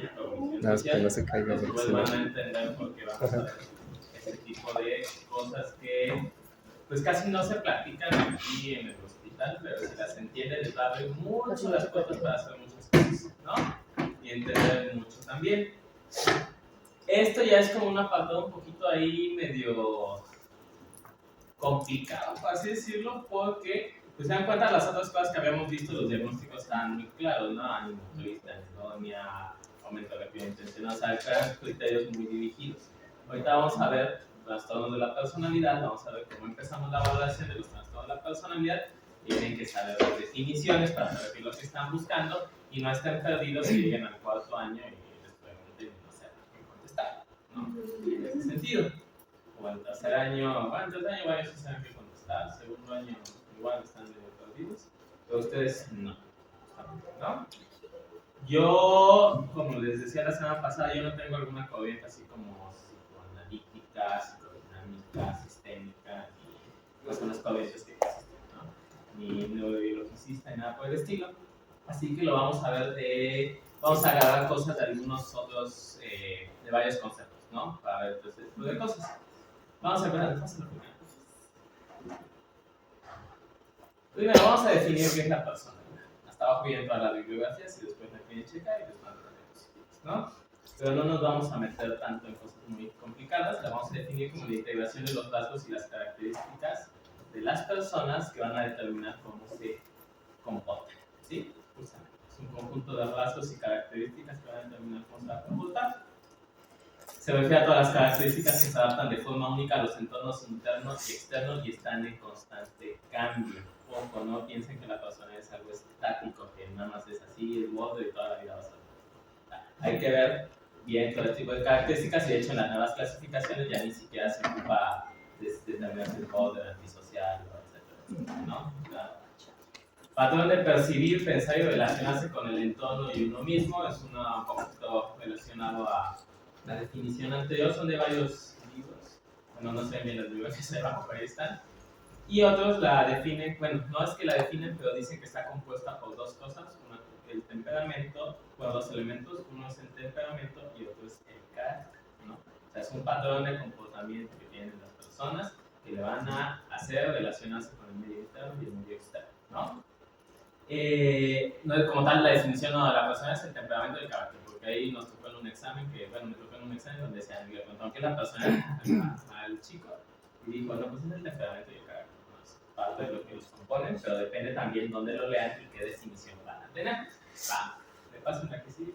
y cognición No, social. no se caiga. Después van a entender por qué vamos a ver ese tipo de cosas que pues casi no se platican aquí en el hospital, pero si las entienden les va a abrir mucho las puertas para hacer muchas cosas, ¿no? Y entender mucho también. Esto ya es como un apartado un poquito ahí medio complicado, por así decirlo, porque pues se dan cuenta las otras cosas que habíamos visto, los diagnósticos están muy claros, ¿no? Ánimo, triste, anedonia, aumento de la actividad intencional, o sea, eran criterios muy dirigidos. Ahorita vamos a ver trastornos de la personalidad, vamos a ver cómo empezamos la valoración de los trastornos de la personalidad, y tienen que saber las definiciones para saber qué es lo que están buscando y no estén perdidos si llegan al 4º año y les pregunten y no sepan qué contestar, ¿no? En ese sentido. O al 3er año, bueno, en 3er año varios sí saben qué contestar, 2º año igual están medio perdidos, pero ustedes no. Yo, como les decía la semana pasada, yo no tengo alguna corriente así como psicoanalítica, psicodinámica, sistémica, ni no son las corrientes que existen, ¿no? Ni neurobiologicista, ni nada por el estilo. Así que lo vamos a ver vamos a agarrar cosas de algunos otros, de varios conceptos, ¿no? Para ver todo este tipo de cosas. Vamos a empezar después lo primero. Primero vamos a definir qué es la persona. Hasta abajo vienen todas las bibliografías y después la quieren checar y les van a dar diapositivas, ¿no? Pero no nos vamos a meter tanto en cosas muy complicadas, la vamos a definir como la integración de los rasgos y las características de las personas que van a determinar cómo se comportan, ¿sí? Justamente. Es un conjunto de rasgos y características que van a determinar cómo se va a comportar. Se refiere a todas las características que se adaptan de forma única a los entornos internos y externos y están en constante cambio. Ojo, no piensen que la persona es algo estático, que nada más es así, es gordo y toda la vida va a ser gordo. Hay que ver bien todo este tipo de características y de hecho en las nuevas clasificaciones ya ni siquiera se ocupa de determinar si es gordo, antisocial, etc. ¿No? Patrón de percibir, pensar y relacionarse con el entorno y uno mismo es un poquito relacionado a la definición anterior, son de varios libros. Bueno, no sé bien los libros que se van por ahí están. Y otros la definen, bueno, no es que la definen, pero dicen que está compuesta por dos cosas. Uno, el temperamento, bueno, dos elementos. Uno es el temperamento y otro es el carácter, ¿no? O sea, es un patrón de comportamiento que tienen las personas que le van a hacer relacionarse con el medio interno y el medio externo, ¿no? No es como tal la definición de la persona, es el temperamento y el carácter, porque ahí nos tocó en un examen, me tocó en un examen donde se le preguntaron qué es la persona al chico, y dijo, no, pues es el temperamento y el carácter, ¿no? Es parte de lo que los componen, pero depende también dónde lo lean y qué definición van a tener. Va, ¿me pasan la que sí?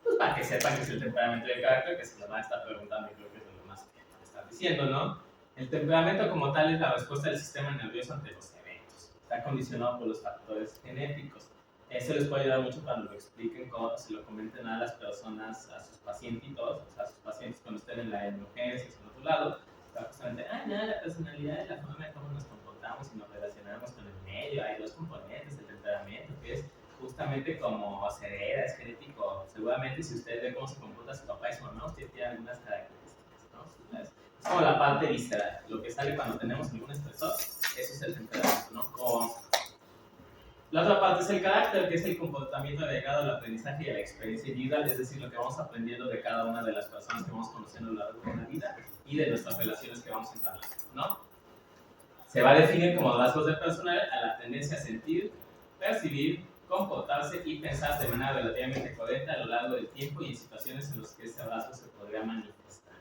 Pues para que sepan que es el temperamento y el carácter, que se lo van a estar preguntando y creo que es lo más que van a estar diciendo, ¿no? El temperamento como tal es la respuesta del sistema nervioso ante los eventos. Está condicionado por los factores genéticos. Eso les puede ayudar mucho cuando lo expliquen, cuando se lo comenten a las personas, a sus pacientitos, o sea, a sus pacientes cuando estén en la emergencia o en otro lado. Está justamente, la personalidad es la forma de cómo nos comportamos y nos relacionamos con el medio. Hay dos componentes, el temperamento, que es justamente como se hereda, es genético. Seguramente si ustedes ven cómo se comporta su papá y su mamá, usted tiene algunas características, ¿no? Es como la parte visceral, lo que sale cuando tenemos algún estresor, eso es el temperamento, ¿no? La otra parte es el carácter, que es el comportamiento agregado al aprendizaje y a la experiencia individual, es decir, lo que vamos aprendiendo de cada una de las personas que vamos conociendo a lo largo de la vida y de nuestras relaciones que vamos entablando, ¿no? Se va a definir como rasgos de personalidad a la tendencia a sentir, percibir, comportarse y pensar de manera relativamente coherente a lo largo del tiempo y en situaciones en las que ese rasgo se podría manifestar.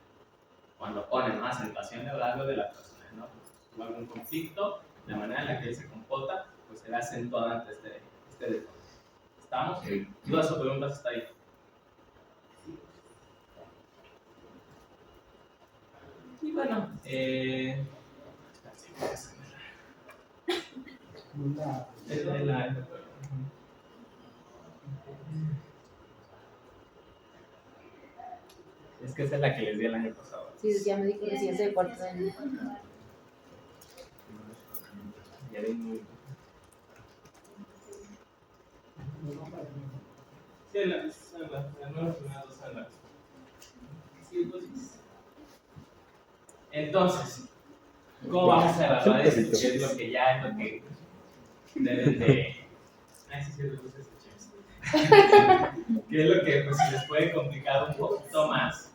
Cuando ponen más acentuación del rasgo de la persona, ¿no? Tuvo algún conflicto, la manera en la que él se comporta, pues será acentuada ante este deporte. ¿Estamos? ¿Dudas o preguntas hasta ahí? Y bueno, es que esa es la que les di el año pasado. Sí, ya me dijo que sí es de 4 años. Ya vi muy... Sí, las nuevas primeras dos son las... Sí, pues. Entonces, ¿cómo vamos a evaluar esto? ¿Qué es lo que ya es lo que deben de... Ay, sí, sí, les gusta este que es lo que pues, se les puede complicar un poquito más.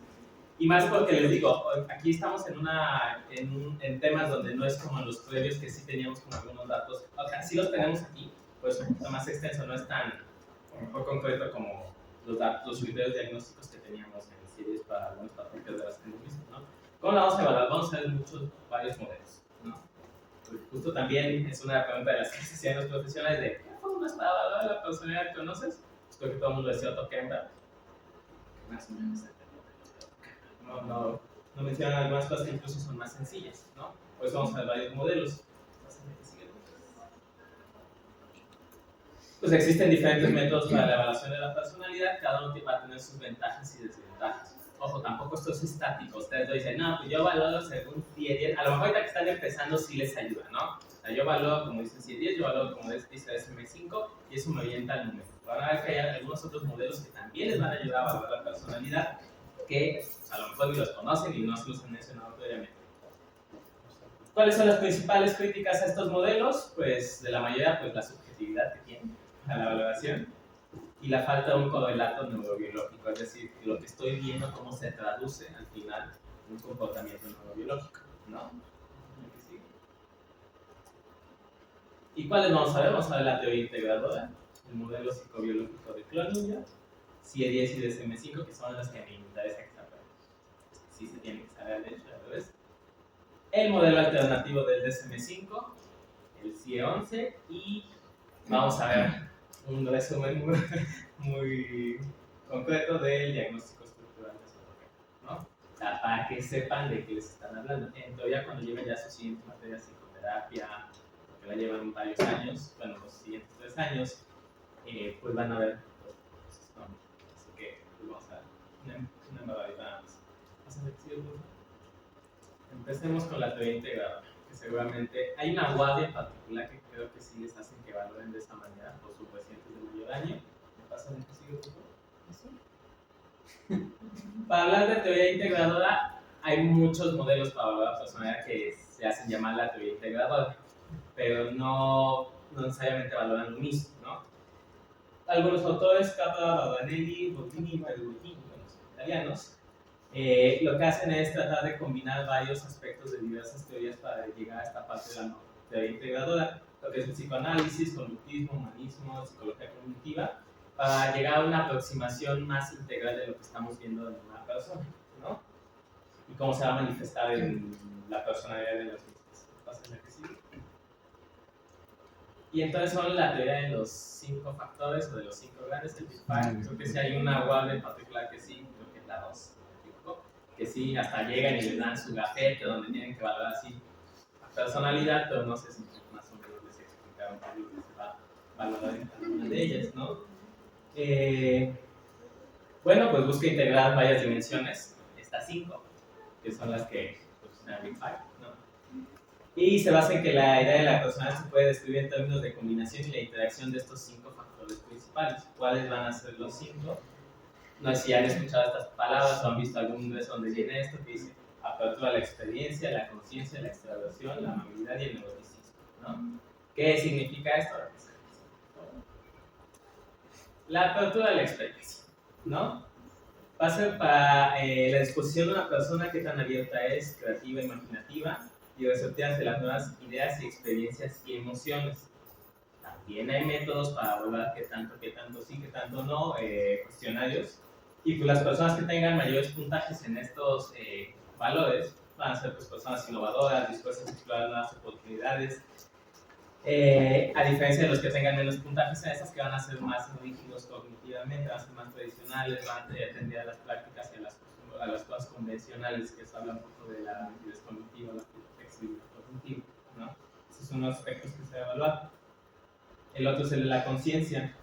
Y más porque les digo, aquí estamos en temas donde no es como en los previos que sí teníamos como algunos datos, o sea, sí los tenemos aquí, pues un poquito más extenso, no es tan por concreto como los criterios diagnósticos que teníamos en series para algunas patologías de las que hemos visto, ¿no? ¿Cómo la vamos a evaluar? Vamos a ver varios modelos, ¿no? Pues justo también es una pregunta de las que se hacían los profesionales de ¿qué fórmulas para evaluar la personalidad que conoces? Pues creo que todo el mundo decía Otto Kemper, más o menos no mencionan algunas cosas que incluso son más sencillas, ¿no? Pues vamos a ver varios modelos. Pues existen diferentes métodos para la evaluación de la personalidad, cada uno va a tener sus ventajas y desventajas. Ojo, tampoco esto es estático, ustedes lo dicen, no, pues yo evalúo según 10, a lo mejor ahorita que están empezando sí les ayuda, ¿no? O sea, yo evalúo como dice 10, yo evalúo como dice SM5 y eso me orienta al número. Van a ver que hay algunos otros modelos que también les van a ayudar a evaluar la personalidad, que a lo mejor ni los conocen y no se los han mencionado previamente. ¿Cuáles son las principales críticas a estos modelos? Pues de la mayoría, pues la subjetividad que tienen a la valoración y la falta de un correlato neurobiológico, es decir, lo que estoy viendo cómo se traduce al final en un comportamiento neurobiológico, ¿no? ¿Y cuáles vamos a ver? Vamos a ver la teoría integradora, el modelo psicobiológico de Cloninger, CIE10 y DSM5, que son las que me interesa que saber. Sí se tiene que saber, de hecho, al revés. El modelo alternativo del DSM5, el CIE11, y vamos a ver un resumen muy concreto del diagnóstico estructural de psicología, ¿no? O sea, para que sepan de qué les están hablando. En teoría, cuando lleven ya sus siguientes materias de psicoterapia, porque la llevan varios años, bueno, los siguientes 3 años, pues van a ver los procesos, ¿no? Así que pues vamos a ver una barbaridad más. Empecemos con la teoría integradora, que seguramente hay una guardia en particular que creo que sí les hacen que valoren de esta manera por sus pacientes de mayor daño. ¿Me pasan el que sigue, por favor? ¿Sí? Para hablar de teoría integradora, hay muchos modelos para valorar la personalidad que se hacen llamar la teoría integradora, pero no necesariamente valoran lo mismo, ¿no? Algunos autores, Capra, Barbanelli, Bottini, Bergottini, los italianos, lo que hacen es tratar de combinar varios aspectos de diversas teorías para llegar a esta parte de la teoría integradora, lo que es el psicoanálisis, conductismo, humanismo, psicología cognitiva, para llegar a una aproximación más integral de lo que estamos viendo en una persona, ¿no? Y cómo se va a manifestar en la personalidad de los mismos. Pásenme que sigue. Y entonces son la teoría de los 5 factores o de los 5 grandes, el Big Five. Creo que si hay una web en particular que sí, creo que es la 2, que sí, hasta llegan y les dan su gafete donde tienen que valorar así la personalidad, pero no sé si más o menos les explicaron lo que se va a valorar en cada una de ellas, ¿no? Bueno, pues busca integrar varias dimensiones, estas 5, que son las que pues, son Big Five, ¿no? Y se basa en que la idea de la personalidad se puede describir en términos de combinación y la interacción de estos 5 factores principales. ¿Cuáles van a ser los 5? No sé si han escuchado estas palabras o han visto algún vez donde viene esto que dice apertura a la experiencia, la conciencia, la extraversión, la amabilidad y el neuroticismo, ¿no? ¿Qué significa esto? La apertura a la experiencia, ¿no? Va a ser para la disposición de una persona que tan abierta es, creativa, imaginativa y receptiva ante las nuevas ideas y experiencias y emociones. También hay métodos para evaluar qué tanto sí, qué tanto no, cuestionarios. Y pues las personas que tengan mayores puntajes en estos valores van a ser pues, personas innovadoras, dispuestas a explorar nuevas oportunidades. A diferencia de los que tengan menos puntajes en estas que van a ser más rígidos cognitivamente, van a ser más tradicionales, van a atender a las prácticas y a las cosas convencionales, que eso habla un poco de la rigidez cognitiva, la flexibilidad cognitiva, ¿no? Esos son los aspectos que se evalúan. El otro es el de la conciencia.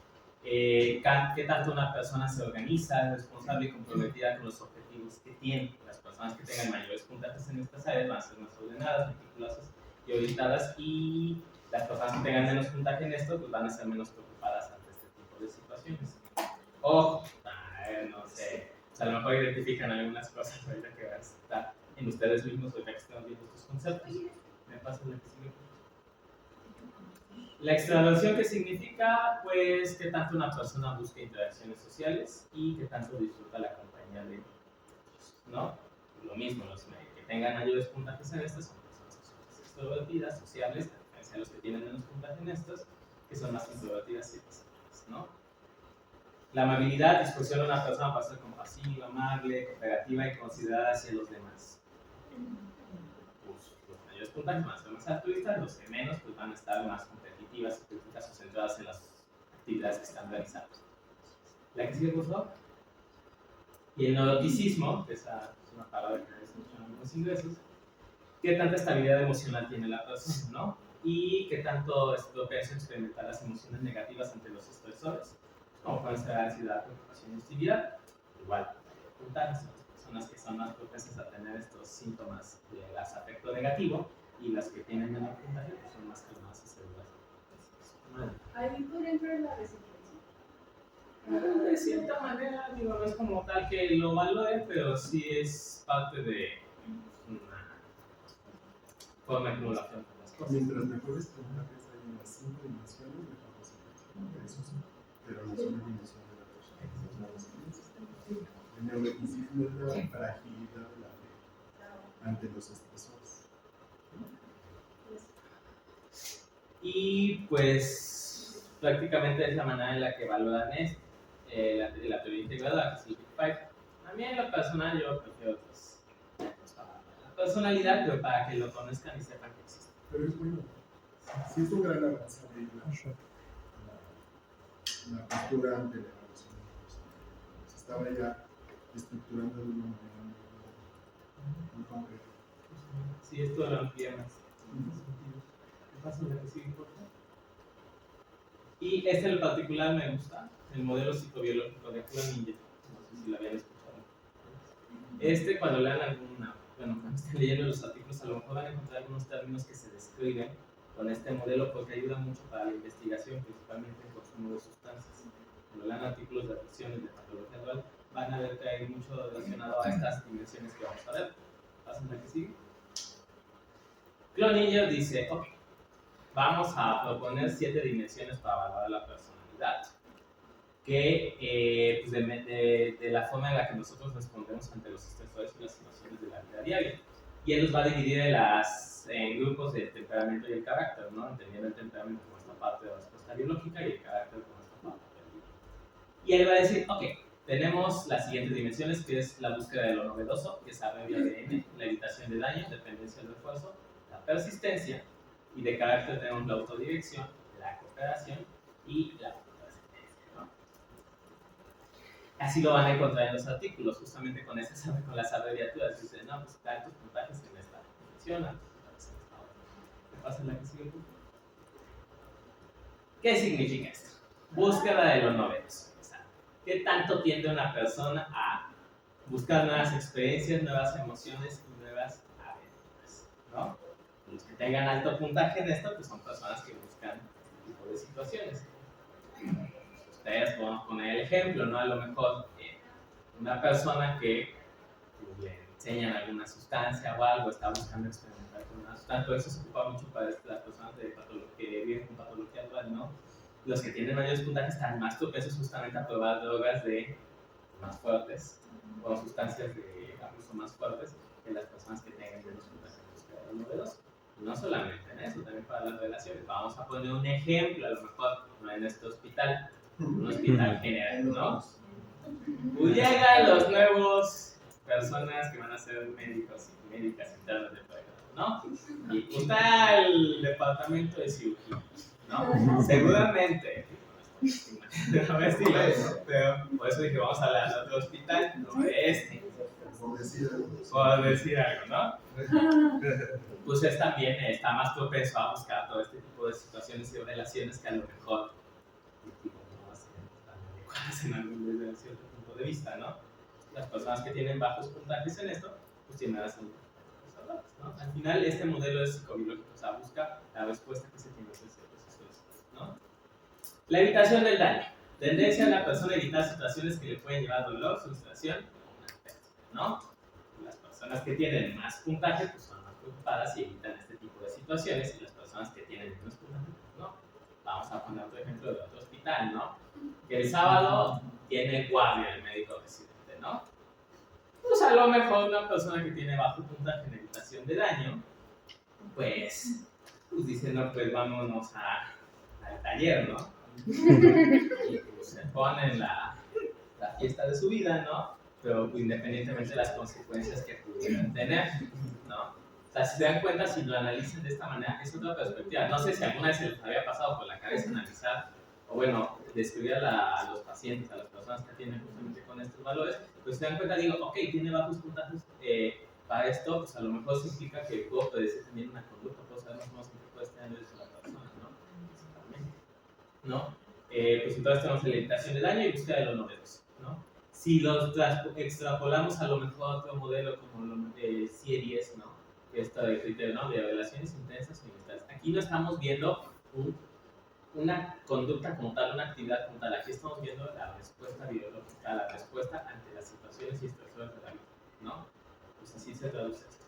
¿Qué tanto una persona se organiza, es responsable y comprometida con los objetivos que tiene? Las personas que tengan mayores puntajes en estas áreas van a ser más ordenadas, meticulosas y orientadas, y las personas que tengan menos puntaje en esto pues van a ser menos preocupadas ante este tipo de situaciones. O, no sé, a lo mejor identifican algunas cosas ahorita que van a estar en ustedes mismos ahorita que están viendo estos conceptos. ¿Me pasa lo que sigue? La extraversión, ¿qué significa? Pues que tanto una persona busca interacciones sociales y que tanto disfruta la compañía de otros, ¿no? Lo mismo, los que tengan mayores puntajes en estas son personas que son más extrovertidas, sociables, a diferencia de los que tienen menos puntaje en estos, que son más introvertidas y reservadas, ¿no? La amabilidad, disposición de una persona para ser compasiva, amable, cooperativa y considerada hacia los demás. Pues, los mayores puntajes van a ser más altruistas, los que menos pues, van a estar más competitivas y críticas o centradas en las actividades que están realizando. ¿La que sigue, por favor? Y el neuroticismo, que es una palabra que se mucho en algunos ingresos, qué tanta estabilidad emocional tiene la persona, ¿no? Y qué tanto es propenso a experimentar las emociones negativas ante los estresores, como pueden ser ansiedad, preocupación y hostilidad. Igual, puntajes son las personas que son más propensas a tener estos síntomas de las afecto negativo y las que tienen menor puntaje pues son más calmadas y seguras. Ahí podría entrar la resiliencia. De cierta manera, digo, no es como tal que lo valore, pero sí es parte de una forma de acumulación de las cosas. Mientras mejores puntajes hay en las 5 dimensiones, mejor resiliencia. Eso sí, pero no es una dimensión de la persona, es una resiliencia. El neuroticismo es la fragilidad de la fe ante los estresores. Y pues prácticamente es la manera en la que valoran esto, la teoría integrada, que es el Big Five. A mí en lo personal yo prefiero la personalidad, pero para que lo conozcan y sepan que existe. Pero es bueno. Sí es un gran avance de la postura ante la evaluación de la personalidad. Se estaba ya estructurando de una manera muy concreta. Sí, esto lo amplía más. ¿Qué pasa? ¿La que sigue, por favor? Y este en particular me gusta, el modelo psicobiológico de Cloninger. No sé si lo habían escuchado. Cuando lean cuando estén leyendo los artículos, a lo mejor van a encontrar algunos términos que se describen con este modelo porque ayuda mucho para la investigación, principalmente en consumo de sustancias. Cuando lean artículos de adicciones, de patología dual, van a ver que hay mucho relacionado a estas dimensiones que vamos a ver. Pasen a que sigue. Cloninger dice, ok, vamos a proponer 7 dimensiones para valorar la personalidad, que pues de la forma en la que nosotros respondemos ante los estresores y las situaciones de la vida diaria. Y él los va a dividir en grupos de temperamento y el carácter, ¿no? Entendiendo el temperamento como esta parte de la respuesta biológica y el carácter como esta parte del. Y él va a decir, ok, tenemos las siguientes dimensiones, que es la búsqueda de lo novedoso, que es abrevia de N, la evitación de daño, dependencia del refuerzo, la persistencia, y de carácter tenemos la autodirección, la cooperación y la trascendencia, ¿no? Así lo van a encontrar en los artículos, justamente con las abreviaturas. Dicen, no, pues tantos puntajes en esta dimensión, tantos puntajes en esta otra. ¿Me pasa la que sigue? ¿Qué significa esto? Búsqueda de lo novedoso. O sea, ¿qué tanto tiende una persona a buscar nuevas experiencias, nuevas emociones y nuevas aventuras, ¿no? Los que tengan alto puntaje en esto, pues son personas que buscan este tipo de situaciones. Ustedes podemos poner el ejemplo, ¿no? A lo mejor una persona que pues, le enseñan alguna sustancia o algo, está buscando experimentar con una sustancia, todo eso se ocupa mucho para las personas que viven con patología dual, ¿no? Los que tienen mayores puntajes están más propensos justamente a probar drogas más fuertes o sustancias de abuso más fuertes que las personas que tengan menos puntajes en búsqueda de lo novedoso. No solamente en eso, también para las relaciones. Vamos a poner un ejemplo, a lo mejor no en este hospital, un hospital general, ¿no? Pues llegan los nuevos personas que van a ser médicos y médicas internas del programa, ¿no? Y pues está el departamento de cirugía, ¿no? Seguramente, no me estilo, pero por eso dije, vamos a hablar de otro hospital, no de este. Por decir algo, ¿no? Pues también está más propenso a buscar todo este tipo de situaciones y relaciones que a lo mejor no va a ser tan adecuadas desde cierto punto de vista, ¿no? Las personas que tienen bajos puntajes en esto, pues tienen a ser conservadas, ¿no? Al final, este modelo es psicobiológico, o sea, busca la respuesta que se tiene a ciertas situaciones, ¿no? La evitación del daño. Tendencia a la persona a evitar situaciones que le pueden llevar dolor, frustración o una pérdida, ¿no? Las personas que tienen más puntaje pues son más preocupadas y evitan este tipo de situaciones y las personas que tienen menos puntaje pues no. vamos a poner otro ejemplo de otro hospital, ¿no? Que el sábado tiene guardia el médico residente, ¿no? Pues a lo mejor una persona que tiene bajo puntaje en evitación de daño, pues dice, no, pues vámonos al taller, ¿no? Y pues se pone en la fiesta de su vida, ¿no? Pero independientemente de las consecuencias que pudieran tener, ¿no? O sea, si se dan cuenta, si lo analizan de esta manera, es otra perspectiva. No sé si alguna vez se les había pasado por la cabeza analizar, o bueno, describir a los pacientes, a las personas que tienen justamente con estos valores, pues se dan cuenta, digo, ok, tiene bajos puntajes para esto, pues a lo mejor significa que puedo predecir también una conducta, puedo saber más o menos en qué puede estar en eso la persona, ¿no? Pues entonces tenemos la evitación de daño y búsqueda de lo novedoso, ¿no? Si los extrapolamos a lo mejor a otro modelo como lo CIE-10, ¿no? Esto de criterio, ¿no? De relaciones intensas o inestables. Aquí no estamos viendo una conducta como tal, una actividad como tal. Aquí estamos viendo la respuesta biológica, la respuesta ante las situaciones y estresores de la vida, ¿no? Pues así se traduce esto.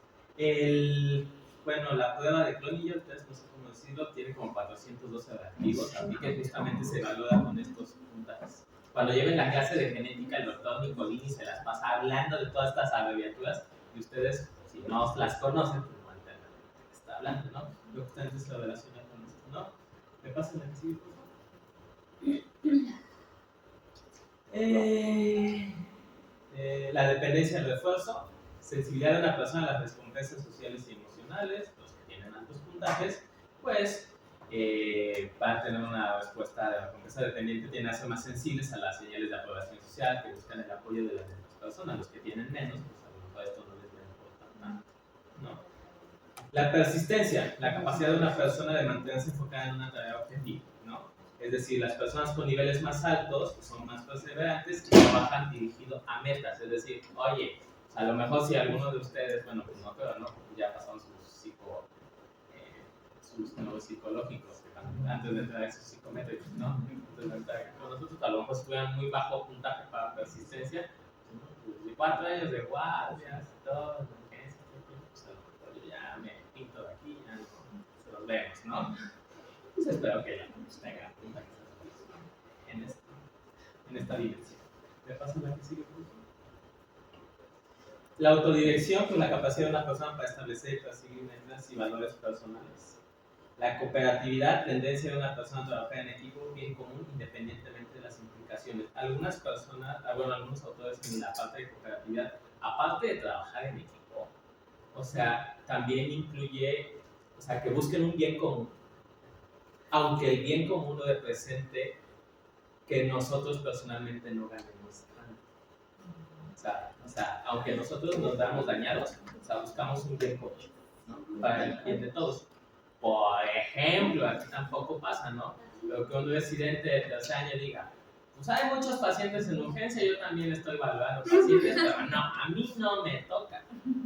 Bueno, la prueba de Cronilla, ustedes no sé cómo decirlo, tiene como 412 reactivos, así que justamente se valora con estos puntajes. Cuando lleven la clase de genética, el doctor Nicolini se las pasa hablando de todas estas abreviaturas y ustedes, si no las conocen, pues no entienden de qué está hablando, ¿no? Lo justamente se relaciona con esto, ¿no? ¿Me pasan la que sigue, por favor? La dependencia del refuerzo, sensibilidad de una persona a las recompensas sociales y emocionales, los que tienen altos puntajes, pues van a tener una respuesta de recompensa dependiente, tienen a ser más sensibles a las señales de aprobación social que buscan el apoyo de las demás personas. Los que tienen menos, pues a lo mejor esto no les va a importar tanto, ¿no? La persistencia, la capacidad de una persona de mantenerse enfocada en una tarea objetiva, ¿no? Es decir, las personas con niveles más altos son más perseverantes y trabajan dirigido a metas. Es decir, oye, a lo mejor si alguno de ustedes, bueno, pues no, pero no, ya pasaron sus psicológicos antes de entrar a sus psicométricos, ¿no? Entonces, con nosotros a lo mejor si tuvieran muy bajo puntaje para persistencia, pues, de 4 años de guardias y todo, pues a lo mejor yo ya me pinto de aquí, ya no, nos vemos, ¿no? Pues espero que ya pues, tenga puntajes en esta dimensión. ¿Me pasa la que sigue? La autodirección, pues la capacidad de una persona para establecer y perseguir metas y valores personales. La cooperatividad, tendencia de una persona a trabajar en equipo, bien común, independientemente de las implicaciones. Algunas personas, bueno, algunos autores en la parte de cooperatividad, aparte de trabajar en equipo, o sea, también incluye, o sea, que busquen un bien común, aunque el bien común no represente que nosotros personalmente no ganemos tanto. O sea, aunque nosotros nos damos dañados, o sea, buscamos un bien común, ¿no? Para el bien de todos. Por ejemplo, aquí tampoco pasa, ¿no? Pero que un residente de tercer año diga, pues hay muchos pacientes en urgencia, yo también estoy evaluando pacientes, pero no, a mí no me toca.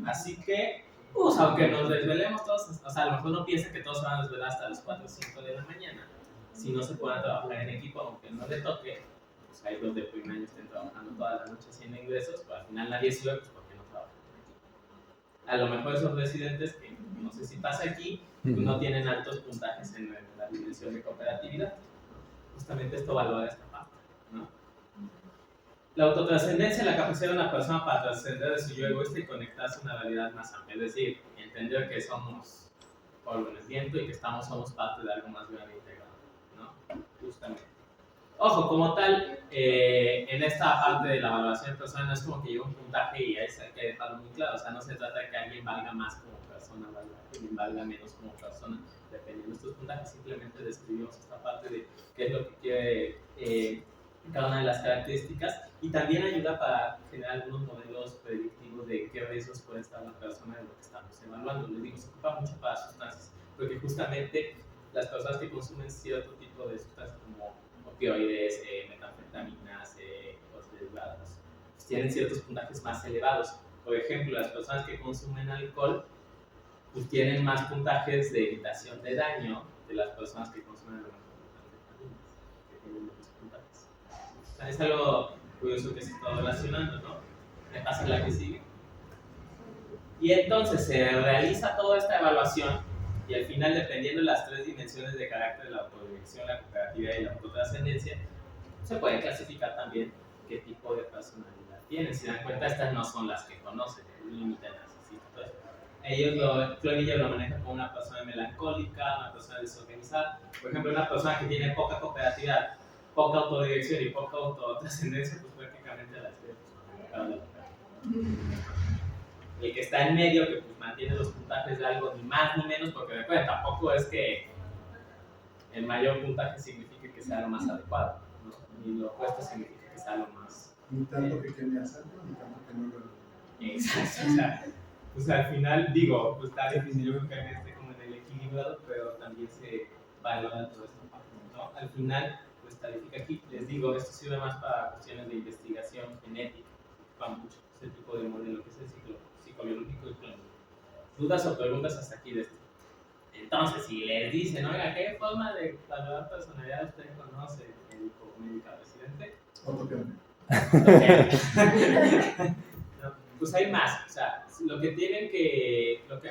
Así que, pues aunque nos desvelemos todos, o sea, a lo mejor no piensa que todos se van a desvelar hasta las 4 o 5 de la mañana. Si no se pueden trabajar en equipo, aunque no le toque, pues hay los de primer año estén trabajando toda la noche haciendo ingresos, pero al final nadie sube, pues porque no trabajan en equipo. A lo mejor esos residentes, que no sé si pasa aquí, pues no tienen altos puntajes en la dimensión de cooperatividad. Justamente esto valora esta parte, ¿no? La autotrascendencia, la capacidad de una persona para trascender de su yo egoísta y conectarse a una realidad más amplia. Es decir, entender que somos polvo en el viento y que somos parte de algo más grande e integrado, ¿no? Justamente. Ojo, como tal, en esta parte de la valoración personal no es como que llegue un puntaje y ahí hay que dejarlo muy claro. O sea, no se trata de que alguien valga más como persona, alguien valga menos como persona, dependiendo de estos puntajes. Simplemente describimos esta parte de qué es lo que quiere cada una de las características y también ayuda para generar algunos modelos predictivos de qué riesgos puede estar la persona de lo que estamos evaluando. Les digo, se ocupa mucho para sustancias, porque justamente las personas que consumen cierto tipo de sustancias como opioides, metanfetaminas, otros derivados, pues tienen ciertos puntajes más elevados. Por ejemplo, las personas que consumen alcohol pues tienen más puntajes de evitación de daño de las personas que consumen metanfetaminas, que tienen menos puntajes. O sea, es algo curioso que se está relacionando, ¿no? Me pasa la que sigue. Y entonces se realiza toda esta evaluación Y al final, dependiendo de las tres dimensiones de carácter de la autodirección, la cooperatividad y la autotrascendencia, se puede clasificar también qué tipo de personalidad tienen. Si dan cuenta, estas no son las que conocen, el límite narcisista. Entonces, Clooney lo maneja como una persona melancólica, una persona desorganizada. Por ejemplo, una persona que tiene poca cooperatividad, poca autodirección y poca autotrascendencia, pues prácticamente la escribe. El que está en medio, que pues mantiene los puntajes de algo ni más ni menos, porque recuerden, tampoco es que el mayor puntaje signifique que sea lo más adecuado, ¿no? Ni lo opuesto significa que sea lo más... Ni tanto que queme asalto, ni tanto que no lo... Exacto, o sea, pues al final, digo, pues está difícil, yo creo que esté como en el equilibrado, pero también se valora todo esto, ¿no? Al final, pues califica aquí, les digo, esto sirve más para cuestiones de investigación genética, para mucho ese tipo de modelo que es el ciclo psicobiológico y clínico. ¿Dudas o preguntas hasta aquí de esto? Entonces, si les dicen, oiga, ¿qué forma de valorar personalidad usted conoce, médico o médica residente? No, pues hay más, o sea, lo que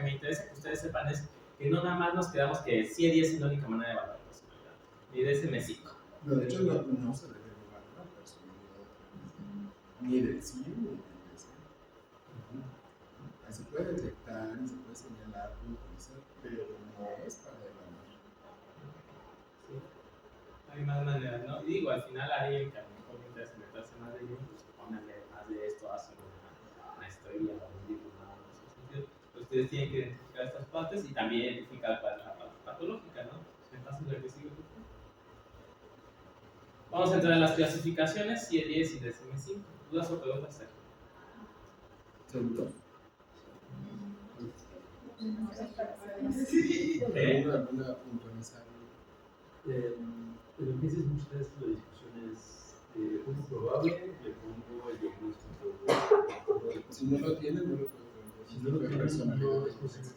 me interesa que ustedes sepan es que no nada más nos quedamos que 100 10 es la única manera de valorar personalidad, ni de ese mesico. No, de hecho, no se debe valorar personalidad, ni del sí ni del sí. Se puede detectar y se puede señalar, utilizar, pero no es para evaluar. Sí. Hay más maneras, ¿no? Y digo, al final alguien que a lo mejor le interesa meterse más de ello, pues pónganle más de esto, hacen una maestría o un diplomado en ese sentido. Ustedes tienen que identificar estas partes y también identificar cuál es la parte patológica, ¿no? Entonces, lo que sigue, por favor. Vamos a entrar en las clasificaciones, CIE 10 y DSM-5. ¿Dudas o preguntas aquí? Seguro. Alguna puntualizar. Pero empiezas muchas veces la discusión es un probable, le pongo el diagnóstico. Si no lo tiene, no lo puede preguntar. Si no lo tiene, no es posible.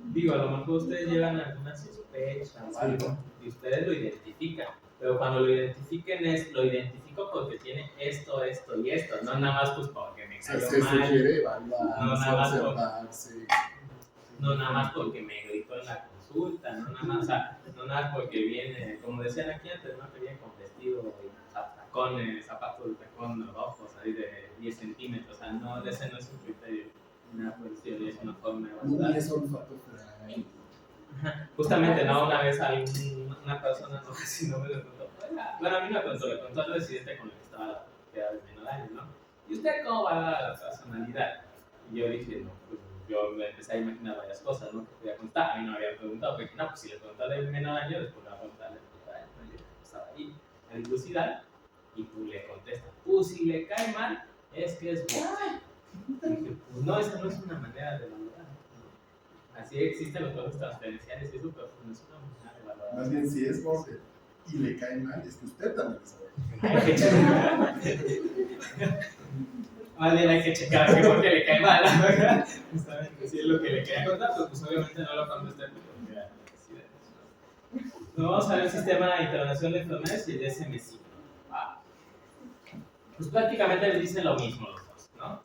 Digo, a lo mejor ustedes llevan alguna sospecha o algo y ustedes lo identifican, pero cuando lo identifiquen lo identifico porque tiene esto, esto y esto, no nada más pues porque me cayó Se mal, quiere evaluar, no nada más observarse. porque me gritó en la consulta, no nada más, o sea, no nada más porque viene, como decían aquí antes, ¿no? Que viene con vestido y tacones, zapatos de tacón rojos ahí de 10 centímetros, o sea, no, ese no es un criterio, una cuestión, es una forma de evaluar. Ni es olfato frágil. Justamente, ¿no? Una vez una persona, no sé si no me lo contó, bueno, a mí me contó, le contó al residente con el que estaba que era de menor año, ¿no? ¿Y usted cómo valora la personalidad? Y yo dije, no, pues yo me empecé a imaginar varias cosas, ¿no? Que podía contar, a mí no me había preguntado, porque no, pues si le preguntó de menor año, después le va a preguntar de menor año, ¿no? Yo estaba ahí, en dilucidar, y tú le contestas, pues si le cae mal, es que es bueno. Y dije, pues no, esa no es una manera de valorar. Así existen los procesos transferenciales y eso, pero no es una manera de valorar. Más bien, si es borde y le cae mal, es que usted también es borde. Más bien hay que checar que por qué le cae mal, la verdad. Justamente, si es lo que le quería contar, pues obviamente no lo contesté porque era necesidad. Nos vamos a ver el Sistema Internacional de Enfermedades y el DSM-5. Pues prácticamente les dicen lo mismo los dos, ¿no?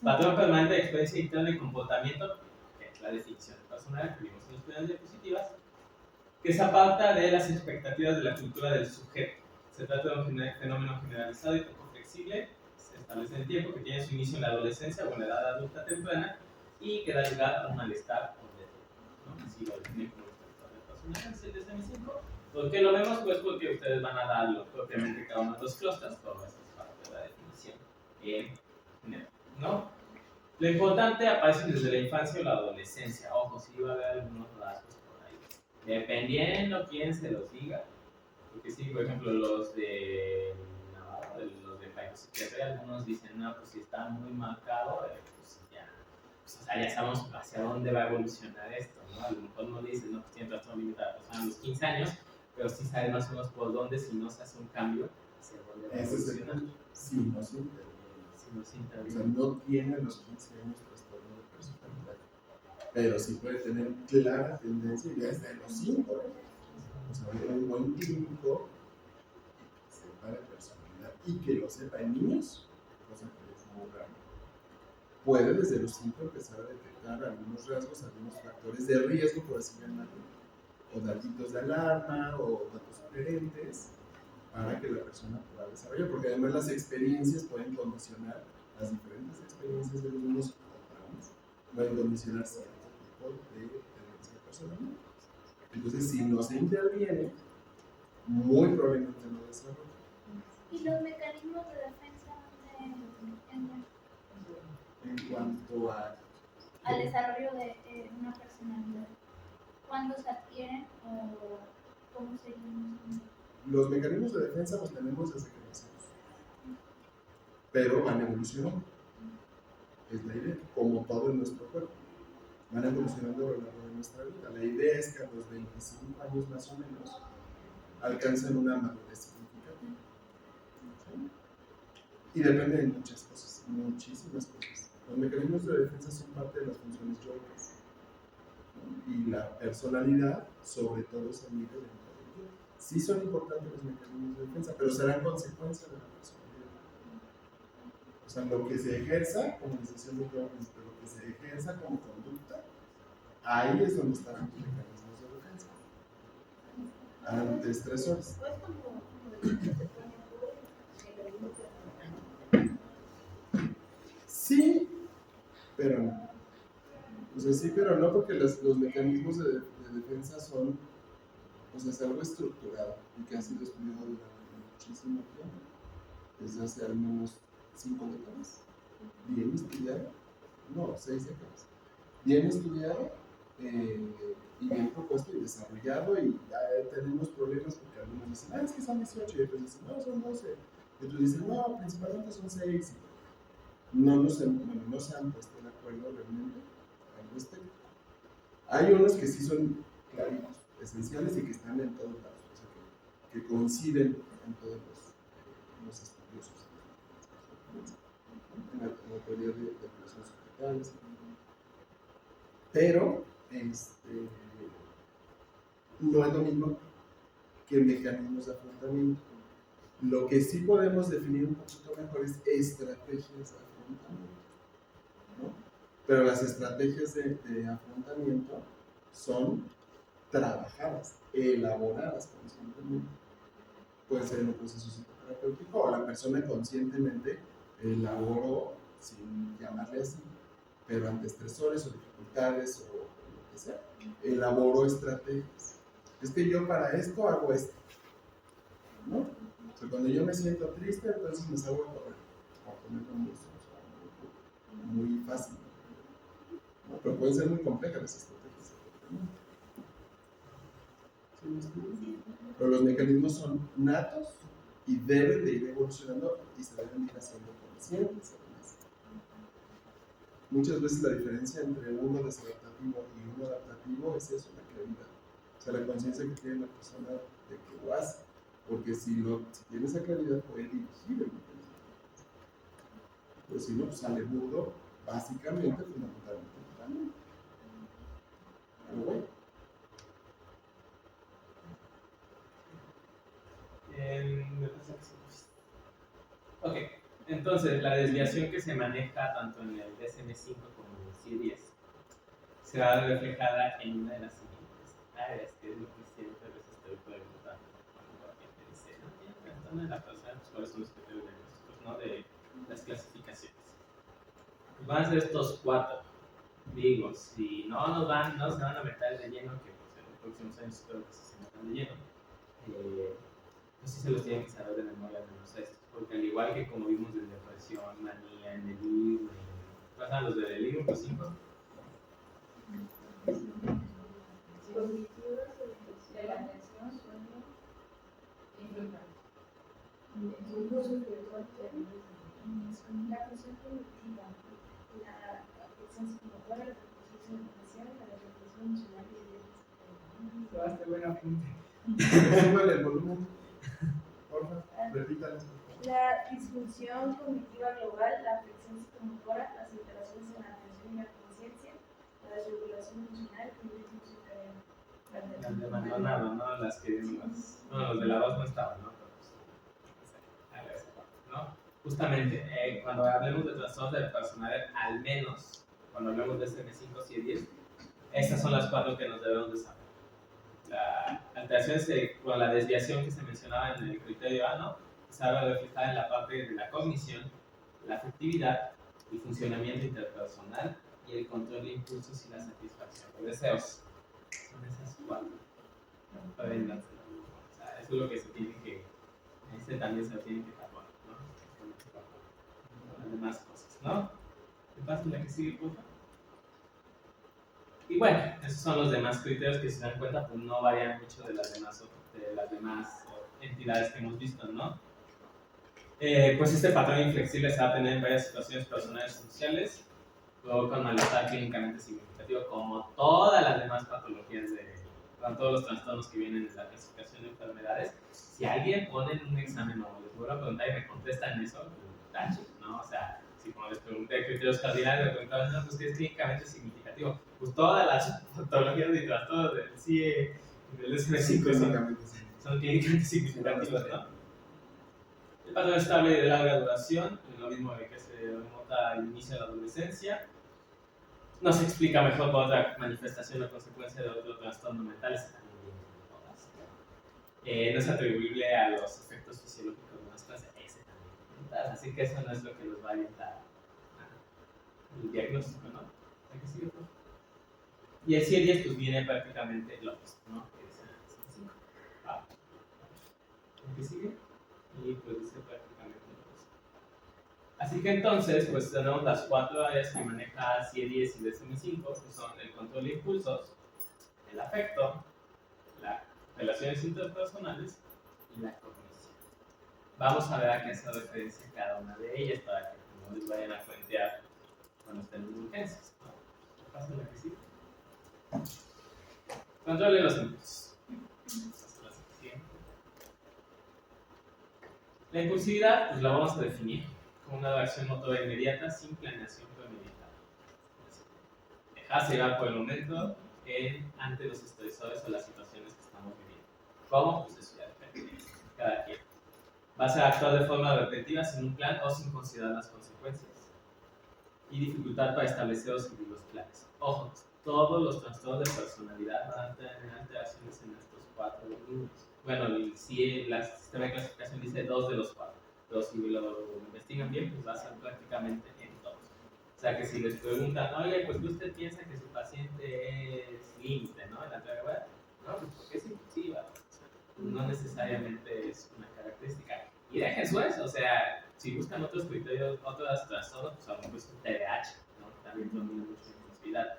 Patrón permanente de experiencia interna y comportamiento, que es la definición de personalidad que vimos en las primeras diapositivas, que se aparta de las expectativas de la cultura del sujeto. Se trata de un fenómeno generalizado y poco flexible, se establece en el tiempo, que tiene su inicio en la adolescencia o en la edad adulta temprana y que da lugar a un malestar completo, ¿no? Así lo define como el personaje, el DSM-5. ¿Por qué lo vemos? Pues porque ustedes van a darlo propiamente cada uno de los clústeres, todo esto es parte de la definición en ¿no? Lo importante aparece desde la infancia o la adolescencia. Ojo, sí va a haber algunos rasgos por ahí. Dependiendo quién se los diga. Porque sí, por ejemplo, los de Navarro, los de psiquiatría, algunos dicen, no, pues si está muy marcado, pues ya, pues, o sea, ya sabemos hacia dónde va a evolucionar esto, ¿no? A lo mejor no dicen, no, pues tiene trastorno límite de la persona a los 15 años, pero sí saben más o menos por dónde, si no se hace un cambio, hacia dónde va a evolucionar. Sí, no se interviene. Si no se interviene. O sea, no tiene los 15 años trastorno de personalidad, pero sí puede tener clara tendencia ya desde los 5. O sea, un buen clínico que sepa de personalidad y que lo sepa en niños, cosa que es muy raro. puede desde los 5 empezar a detectar algunos rasgos, algunos factores de riesgo, por así llamarlo, o datitos de alarma o datos sugerentes para que la persona pueda desarrollar, porque además las experiencias pueden condicionar, las diferentes experiencias de los niños o traumas pueden condicionar cierto tipo de tendencia personal. Entonces, si no se interviene, muy probablemente no desarrolla. ¿Y los mecanismos de defensa En cuanto al desarrollo de una personalidad? ¿Cuándo se adquieren o cómo se llaman? los mecanismos de defensa los tenemos desde que nacemos, pero van evolucionando. Es la idea, como todo en nuestro cuerpo. Van evolucionando a lo largo de nuestra vida. La idea es que a los 25 años más o menos alcancen una madurez significativa. ¿Sí? Y depende de muchas cosas, muchísimas cosas. Los mecanismos de defensa son parte de las funciones yoicas. Y la personalidad, sobre todo, se mide dentro de ello. Sí son importantes los mecanismos de defensa, pero serán consecuencia de la personalidad. O sea, lo que se ejerza, como les decía muy claro, lo que se ejerza como conducta, ahí es donde están los mecanismos de defensa. Ante estresores. Sí, pero no. O sea, sí, pero no, porque los mecanismos de defensa son, o sea, es algo estructurado y que ha sido estudiado durante muchísimo tiempo, desde hace al menos 5 décadas. Bien estudiado, no, 6 décadas. Bien estudiado y bien propuesto y desarrollado, y ya tenemos problemas porque algunos dicen, es que son 18, y otros dicen, no, son 12, y otros dicen, no, principalmente son 6. No se han puesto de acuerdo realmente al respecto. Hay unos que sí son claritos, esenciales y que están en todos lados, o sea, que coinciden en todos los estudiosos, en la teoría de relaciones societales. Pero no es lo mismo que mecanismos de afrontamiento. Lo que sí podemos definir un poquito mejor es estrategias de afrontamiento, ¿no? Pero las estrategias de afrontamiento son trabajadas, elaboradas conscientemente. Puede ser en un proceso psicoterapéutico o la persona conscientemente elaboró, sin llamarle así, pero ante estresores o dificultades o lo que sea, elaboró estrategias. Es que yo para esto hago esto, ¿no? O sea, cuando yo me siento triste, entonces me salgo a correr, o a ponerlo muy fácil, ¿no? Pero pueden ser muy complejas las estrategias. ¿Sí? Pero los mecanismos son natos y deben de ir evolucionando y se deben ir haciendo conscientes. Muchas veces la diferencia entre uno desadaptativo y uno adaptativo es eso, la claridad. O sea, la conciencia que tiene la persona de que lo hace. Porque si tiene esa claridad, puede dirigir el mecanismo. Pero si no, pues sale burdo, básicamente, fundamentalmente, también. Pero bueno. Ok, entonces la desviación que se maneja tanto en el DSM-5 como en el CIE-10 se va reflejada en una de las siguientes áreas, que es lo que siempre a veces estoy preguntando cuando la gente dice, no tiene trastorno de la persona, pues cuáles son los criterios de nosotros, ¿no? De las clasificaciones. Pues van a ser estos 4. Digo, si no se van a meter de lleno, que pues en los próximos años espero que se metan de lleno, pues sí se los tienen que saber de memoria de los estos, porque al igual que como vimos de depresión, manía, en delirium, pasan los de delirium, los 5. Cognitivas, de la atención, sueño, la función cognitiva, la afección psicomotora, la reposición espacial, la reposición emocional y Se va a hacer buen apunte. Súbale el volumen, por favor, repítalo. la disfunción cognitiva global, la afección psicomotora, las alteraciones en la atención y la conciencia, la desregulación emocional y el ritmo circadiano. Las de Maldonado, ¿no? Las que los de la voz no estaban, ¿no? Pero, pues, ¿no? justamente, cuando hablemos de trastornos de personalidad, al menos, cuando hablemos de SM5, CIE-10, estas son las 4 que nos debemos de saber. La alteración con la desviación que se mencionaba en el criterio A, ¿no? Se habla reflejada en la parte de la cognición, la afectividad, el funcionamiento interpersonal y el control de impulsos y la satisfacción de deseos. Son esas 4. Apréndanse. O sea, eso es lo que se tiene que, también se lo tiene que tatuar, ¿no? Con las demás cosas, ¿no? ¿Qué pasa en la que sigue, por favor? Y bueno, esos son los demás criterios que, si se dan cuenta, pues no varían mucho de las demás entidades que hemos visto, ¿no? Pues este patrón inflexible se va a tener en varias situaciones personales y sociales, luego con malestar clínicamente significativo, como todas las demás patologías con todos los trastornos que vienen en la clasificación de enfermedades. Si alguien pone en un examen o les vuelvo a preguntar y me contestan eso, tache, ¿no? O sea, si como les pregunté criterios cardinales, me preguntaban, no, pues ¿qué es clínicamente significativo? Pues todas las patologías y trastornos del CIE y del SM5 son clínicamente significativos, ¿no? El patrón estable y de larga duración, lo mismo de que se remonta al inicio de la adolescencia. No se explica mejor por otra manifestación o consecuencia de otro trastorno mental, ese también viene de todas. No es atribuible a los efectos fisiológicos de nuestras, ese también. Así que eso no es lo que nos va a orientar el diagnóstico, ¿no? ¿A qué sigue? Y el CIE-10 pues viene prácticamente lo mismo, ¿no? Que es el 5. ¿A qué sigue? Y pues dice prácticamente lo mismo. Así que entonces, pues tenemos las 4 áreas que maneja CIE-10 y DSM-5, que son el control de impulsos, el afecto, las relaciones interpersonales y la cognición. Vamos a ver a qué hace referencia cada una de ellas para que no les vayan a cuentear cuando estén en urgencias, ¿no? ¿Qué pasa en la que sigue? Control de los impulsos. La impulsividad, pues la vamos a definir como una reacción motora inmediata sin planeación premeditada. Dejarse llevar por el momento ante los estresores o las situaciones que estamos viviendo. ¿Cómo? Pues eso ya depende de cada quien. Va a ser actuar de forma repetitiva sin un plan o sin considerar las consecuencias. Y dificultad para establecer o seguir los planes. Ojo, todos los trastornos de personalidad van a tener alteraciones en estos 4 dominios. Bueno, si el sistema de clasificación dice 2 de los 4, pero si lo investigan bien, pues va a ser prácticamente en todos. O sea que si les preguntan, oye, pues usted piensa que su paciente es límite, ¿no? En la teoría web, no, pues porque es impulsiva. O sea, no necesariamente es una característica. Y dejen eso, o sea, si buscan otros criterios, otros trastornos, pues a lo mejor es un TDAH, ¿no? También domina mucho la impulsividad.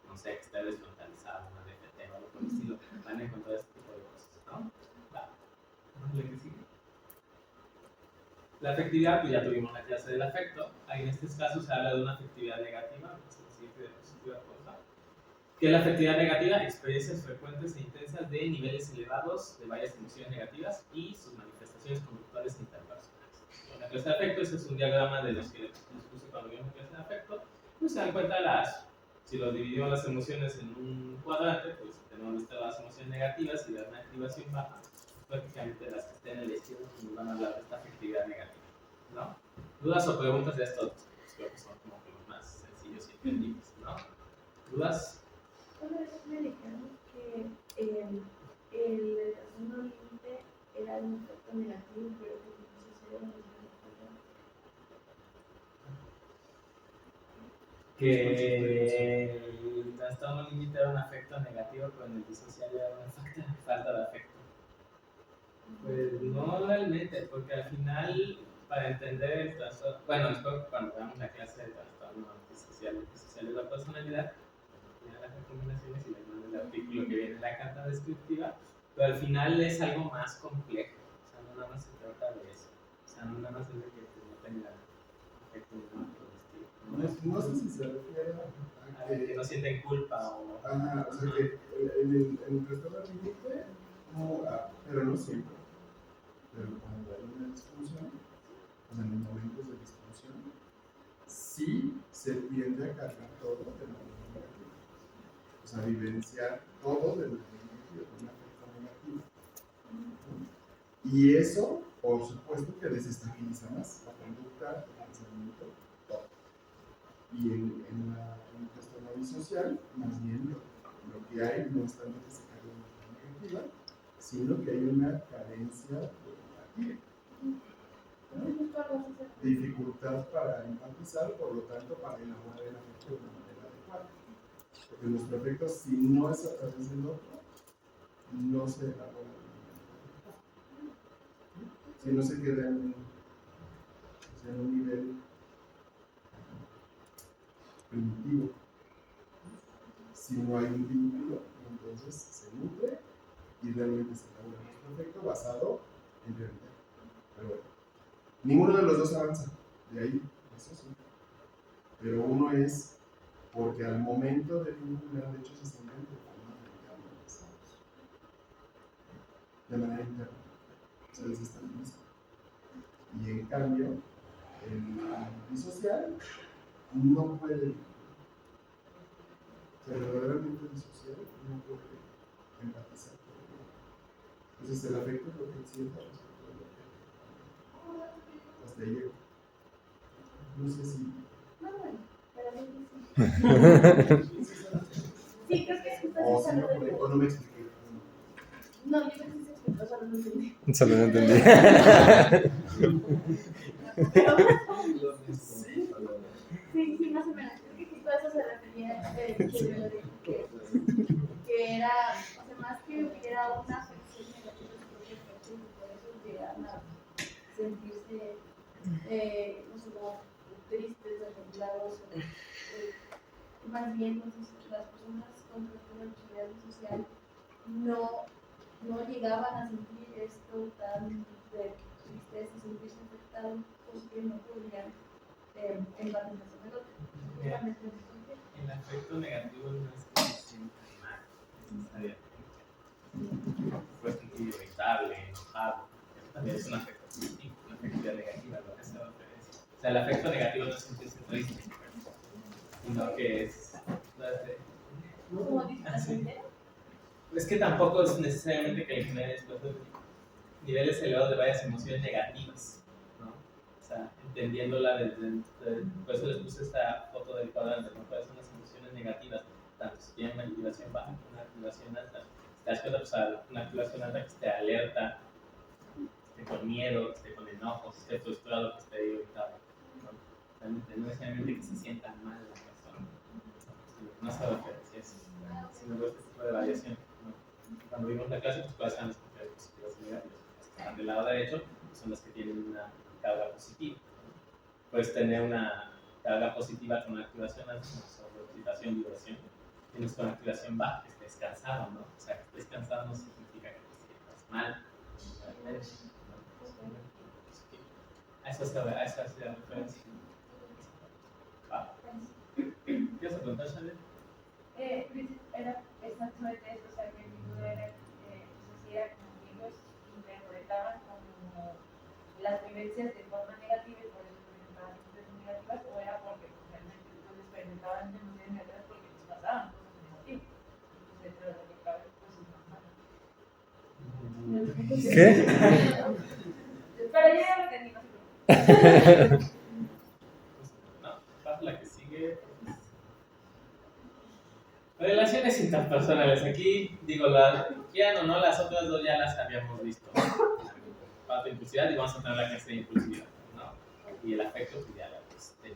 No sé, que esté desfrontalizado, una DPT o algo por el estilo, van a encontrar este tipo de cosas, ¿no? ¿La que sigue? La afectividad, pues ya tuvimos la clase del afecto. Ahí en estos casos se habla de una afectividad negativa, que es la afectividad negativa, experiencias frecuentes e intensas de niveles elevados de varias emociones negativas y sus manifestaciones conductuales interpersonales. La clase de afecto, ese es un diagrama de los que les puse cuando vimos la clase de afecto. Pues se dan cuenta si lo dividimos las emociones en un cuadrante, pues tenemos las emociones negativas y una activación baja. Prácticamente las que estén en la izquierda nos van a hablar de esta afectividad negativa, ¿no? ¿Dudas o preguntas de estos? Pues creo que son como que los más sencillos y entendibles, ¿no? ¿Dudas? Una vez me dijeron que el trastorno límite era un efecto negativo, pero que no se hicieron los Que el trastorno límite era un afecto negativo, pero en el disocial era una falta de afecto. Pues no realmente, porque al final, para entender el trastorno, bueno, después cuando veamos la clase de trastorno antisocial de la personalidad, pues las recomendaciones y les mando el artículo que viene en la carta descriptiva, pero al final es algo más complejo, o sea, no nada más se trata de eso, o sea, no nada más es de que no tenga afecto ni nada por el estilo. No sé si se refiere a que no sienten culpa o... Ajá, o sea que en el trastorno límite, pero no siempre. Pero cuando hay una disfunción, o sea, en los momentos de disfunción, sí se tiende a cargar todo de manera negativa. O sea, vivenciar todo de manera negativa, de un afecto negativo. Y eso, por supuesto, que desestabiliza más la conducta. afectar el pensamiento todo. Y en el trastorno disocial, más bien lo que hay no es tanto que se cargue una energía negativa, sino que hay una carencia de empatía. Dificultad para empatizar, por lo tanto, para elaborar el afecto de una manera adecuada. Porque nuestro afecto, si no es a través del otro, no se elabora de una manera adecuada. Si no se queda en un nivel primitivo. Si no hay un vínculo, entonces se nutre y realmente se elabora nuestro afecto basado en realidad. Pero bueno, ninguno de los dos avanza, de ahí, eso sí. Pero uno es porque al momento de vincular, de hecho, se sienten de forma de manera interna, se desestabiliza. Y en cambio, el disocial no puede vincular. O sea, el verdaderamente disocial no puede empatizar con el otro. Entonces, el afecto es lo que él sienta respecto de lo que hasta ahí llegó. No sé si. No, bueno, pero sí, creo que es justo O, esa si no, parte. o no me expliqué. No, yo creo que sí se explicó, solo no entendí. Solo no entendí. Pero sí, más o menos. Creo que justo a eso se refería que era, o sea, más que hubiera una afección negativa de su propio afecto, y por eso llegaban a sentirse, no sé, como tristes, desregulados, más bien, entonces, las personas con trastorno de personalidad social no llegaban a sentir esto tan de tristeza, sentirse afectados, porque no podían empatizar con el otro. El afecto negativo no es que se sienta mal, necesariamente. Puede sentir irritable, enojado. Eso también es un afecto positivo, una afectividad negativa, lo que se referencia. O sea, el afecto negativo no es sentirse triste, sino que es. ¿Cómo dice? Es que tampoco es necesariamente que le genere después niveles elevados de varias emociones negativas, ¿no? O sea, entendiéndola por eso les puse esta foto del cuadrante, ¿no? ¿Cuáles son las emociones negativas? Tanto si tienen una activación baja como una activación alta. Si te das cuenta, pues, una activación alta que esté alerta, que esté con miedo, que esté con enojo, que esté frustrado, que esté irritado, ¿no? Realmente no necesariamente que se sienta mal la persona, no se referencia a eso, sino este tipo de variación, ¿no? Cuando vimos la clase, pues cuáles son las propiedades positivas y negativas. Las que están del lado derecho son las que tienen una carga positiva. Puedes tener una carga positiva con una activación alta, sobre excitación, vibración. Tienes con activación baja, que estés cansado, ¿no? O sea, que estés cansado no significa que te sientas mal. Realmente, ¿no? A eso es la referencia. ¿Quieres preguntar, Chanel? Era exactamente eso, o sea, que mi duda era si era como que ellos interpretaban como las vivencias de forma negativa y por eso experimentaban emociones negativas, o era porque realmente pues, experimentaban emociones negativas porque les pasaban cosas negativas. Entonces, dentro de lo que cabe, pues es normal. ¿Qué? Pero yo ya lo entendí, no se preocupen. No, pasa la que sigue. Relaciones interpersonales. Aquí, digo, quieran o no, las otras dos ya las habíamos visto. Parte de impulsividad y vamos a tener la clase de impulsividad, ¿no? Y el afecto, pues ya la viste.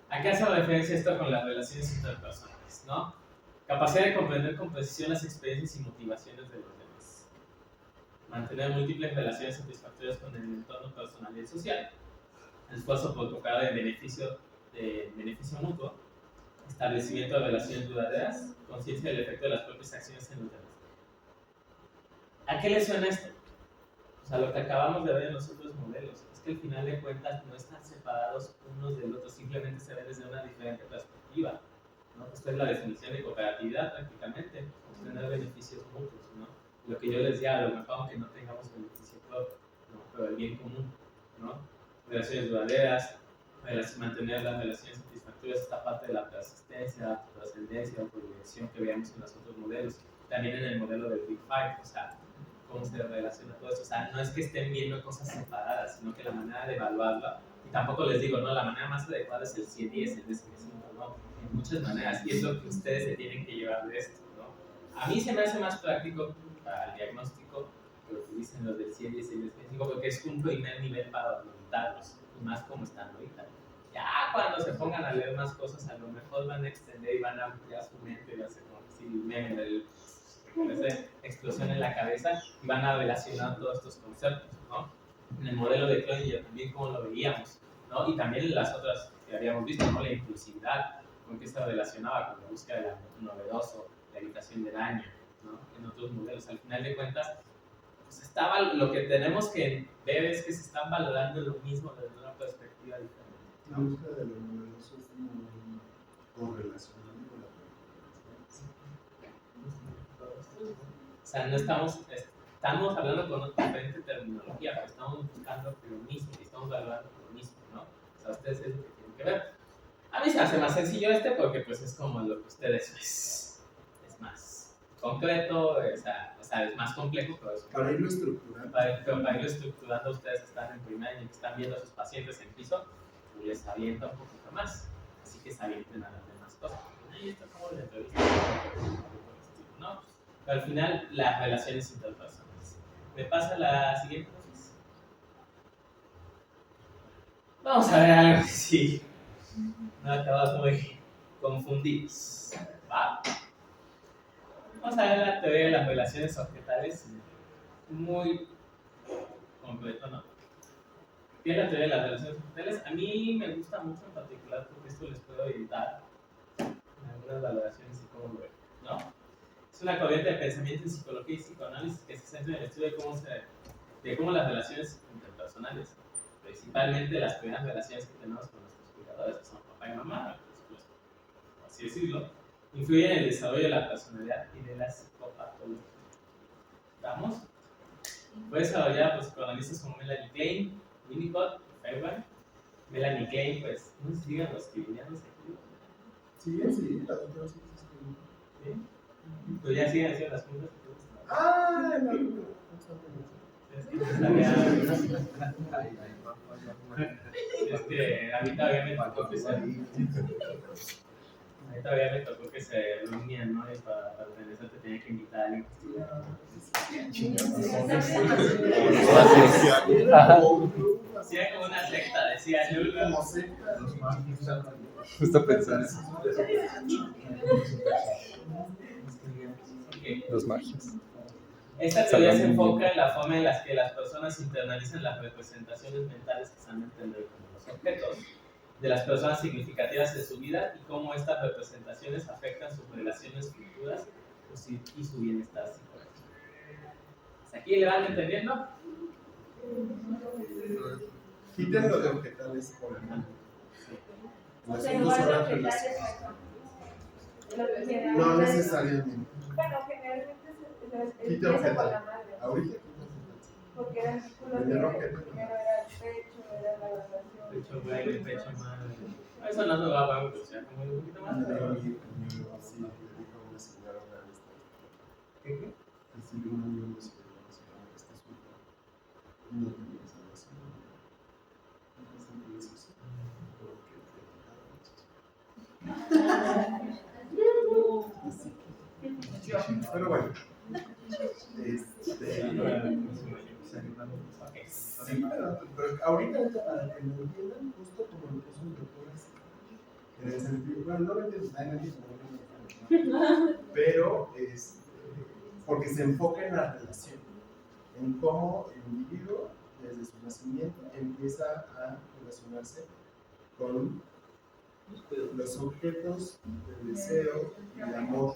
¿A qué hace referencia esto con las relaciones interpersonales, no? Capacidad de comprender con precisión las experiencias y motivaciones de los demás. Mantener múltiples relaciones satisfactorias con el entorno personal y social. Esfuerzo por tocar el beneficio mutuo. Establecimiento de relaciones duraderas. Conciencia del efecto de las propias acciones en los demás. ¿A qué le suena esto? O sea, lo que acabamos de ver en los otros modelos es que al final de cuentas no están separados unos del otro, simplemente se ven desde una diferente perspectiva, ¿no? Esta es la definición de cooperatividad prácticamente, obtener beneficios mutuos, ¿no? Lo que yo les decía, a lo mejor aunque no tengamos beneficio propio, ¿no? Pero el bien común, ¿no? Relaciones duraderas, mantener las relaciones satisfactorias, esta parte de la persistencia, trascendencia, autodirección que veíamos en los otros modelos, también en el modelo del Big Five, o sea, cómo se relaciona todo esto. O sea, no es que estén viendo cosas separadas, sino que la manera de evaluarla Tampoco les digo, no, la manera más adecuada es el 110, el DSM-5, ¿no? En muchas maneras, y es lo que ustedes se tienen que llevar de esto, ¿no? A mí se me hace más práctico para el diagnóstico que utilicen los del 110 y el DSM-5 porque es un primer nivel para orientarlos, y más como están ahorita. Ya cuando se pongan a leer más cosas, a lo mejor van a extender y van a ampliar su mente, y va a ser como si meme del esa explosión en la cabeza y van a relacionar todos estos conceptos, ¿no? En el modelo de Cloninger también como lo veíamos, ¿no? Y también en las otras que habíamos visto, ¿no? La impulsividad, con que se relacionaba con la búsqueda de lo novedoso, la evitación de daño, ¿no? En otros modelos. Al final de cuentas, pues estaba, lo que tenemos que ver es que se están valorando lo mismo desde una perspectiva diferente, La ¿no? búsqueda de lo novedoso es muy correlacionado con la O sea, no estamos hablando con otra diferente terminología, pero estamos buscando lo mismo y estamos valorando lo mismo, ¿no? O sea, ustedes es lo que tienen que ver. A mí se me hace más sencillo este porque pues es como lo que ustedes es más concreto, o sea, es más complejo, pero es Para irlo estructurando. para irlo estructurando, ustedes que están en primer año y que están viendo a sus pacientes en piso, pues les avienta un poquito más, así que se avienten a las demás cosas. Ay, esto como la entrevista, ¿no? Pero al final, las relaciones interpersonales. ¿Me pasa la siguiente noticia? Vamos a ver algo así. No acabas muy confundidos. ¿Va? Vamos a ver la teoría de las relaciones objetales muy completo, ¿no? ¿Qué es la teoría de las relaciones objetales? A mí me gusta mucho en particular porque esto les puede orientar en algunas valoraciones y cómo lo ven, ¿no? Es una corriente de pensamiento en psicología y psicoanálisis que se centra en el estudio de cómo las relaciones interpersonales, principalmente las primeras relaciones que tenemos con nuestros cuidadores, que son papá y mamá, pues, por así decirlo, influyen en el desarrollo de la personalidad y de la psicopatología. ¿Estamos? Fue desarrollada por psicoanalistas como Melanie Klein, Winnicott y Fairbairn. Melanie Klein, pues, no se digan los kibunianos aquí. Sí, la otra sí. ¿Sí? Pues ya siguen haciendo las puntas. Ah, no. Es que a mí todavía me tocó que se reunían, ¿no? Y para organizar te tenía que invitar a alguien que hacía como una secta, decía yo. Como secta, los mágicos. Justo pensar eso. Okay. Los magios. Esta teoría se enfoca en la forma en la que las personas internalizan las representaciones mentales que se han de entender como los objetos de las personas significativas en su vida y cómo estas representaciones afectan sus relaciones futuras y su bienestar psicológico. ¿Hasta aquí le van entendiendo? Quiten lo de objetales por el mundo. O sea, igual los objetales No necesariamente. Bueno, generalmente Quita empieza por la objetales. madre. Ahorita quita objetales. Porque era el círculo Primero que objeto. primero era el pecho, era la evaluación. Pecho güey, pecho madre. Eso no lo va a ver, o sea, como un poquito más. Pero... Sí, le dijo a una señora realista. ¿Qué? Que si un amigo me dice, esta es una no tenía salvación. Entonces, eso pero bueno, sí, pero ahorita para que lo entiendan, justo como lo puso el doctor así, en el sentido, bueno, no lo entiendo, nadie pero porque se enfoca en la relación, en cómo el individuo desde su nacimiento empieza a relacionarse con los objetos del deseo y el amor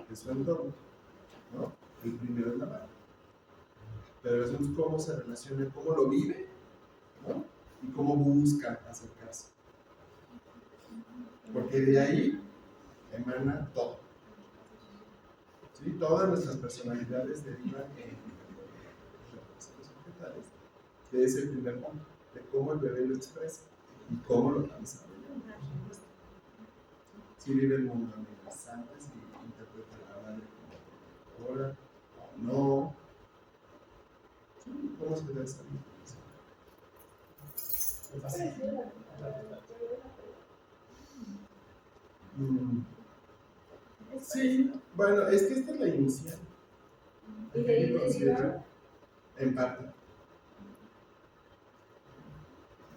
de su entorno, ¿no? El primero es la madre. Pero eso es cómo se relaciona, cómo lo vive, ¿no? Y cómo busca acercarse. Porque de ahí emana todo. ¿Sí? Todas nuestras personalidades derivan en representaciones objetales de ese primer punto, de cómo el bebé lo expresa y cómo lo desarrolla. Si vive el mundo amenazante, si interpreta a la madre como protectora o no. ¿Sí? ¿Cómo se da esa vida? pasa. Sí, bueno, es que esta es la inicial. ¿Y de ahí Yo considero, deriva? en parte.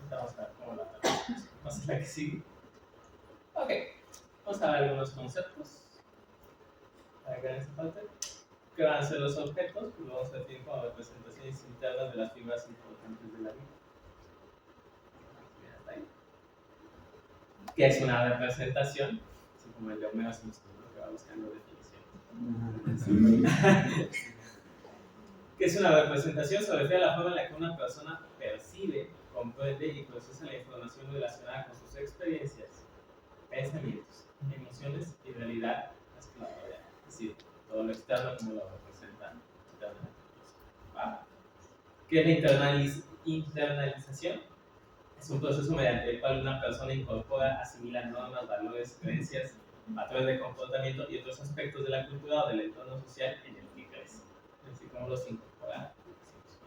Vamos a ver cómo la tenemos. Vamos a la que sigue. Ok, vamos a ver algunos conceptos. Para que en esta parte. ¿Qué van a ser los objetos? Pues vamos a decir como representaciones internas de las figuras importantes de la vida. Hasta ahí. ¿Qué es una representación? Así como el de Homero Simpson, ¿no? Que va buscando definición. ¿Qué es una representación? Se refiere a la forma en la que una persona percibe, comprende y procesa la información relacionada con sus experiencias, pensamientos, emociones y realidad las que la rodean. Es decir, todo lo externo como lo representan internamente. ¿Va? ¿Qué es la internalización? Es un proceso mediante el cual una persona incorpora, asimila normas, valores, creencias, patrones de comportamiento y otros aspectos de la cultura o del entorno social en el que crece. Es decir, cómo los incorpora,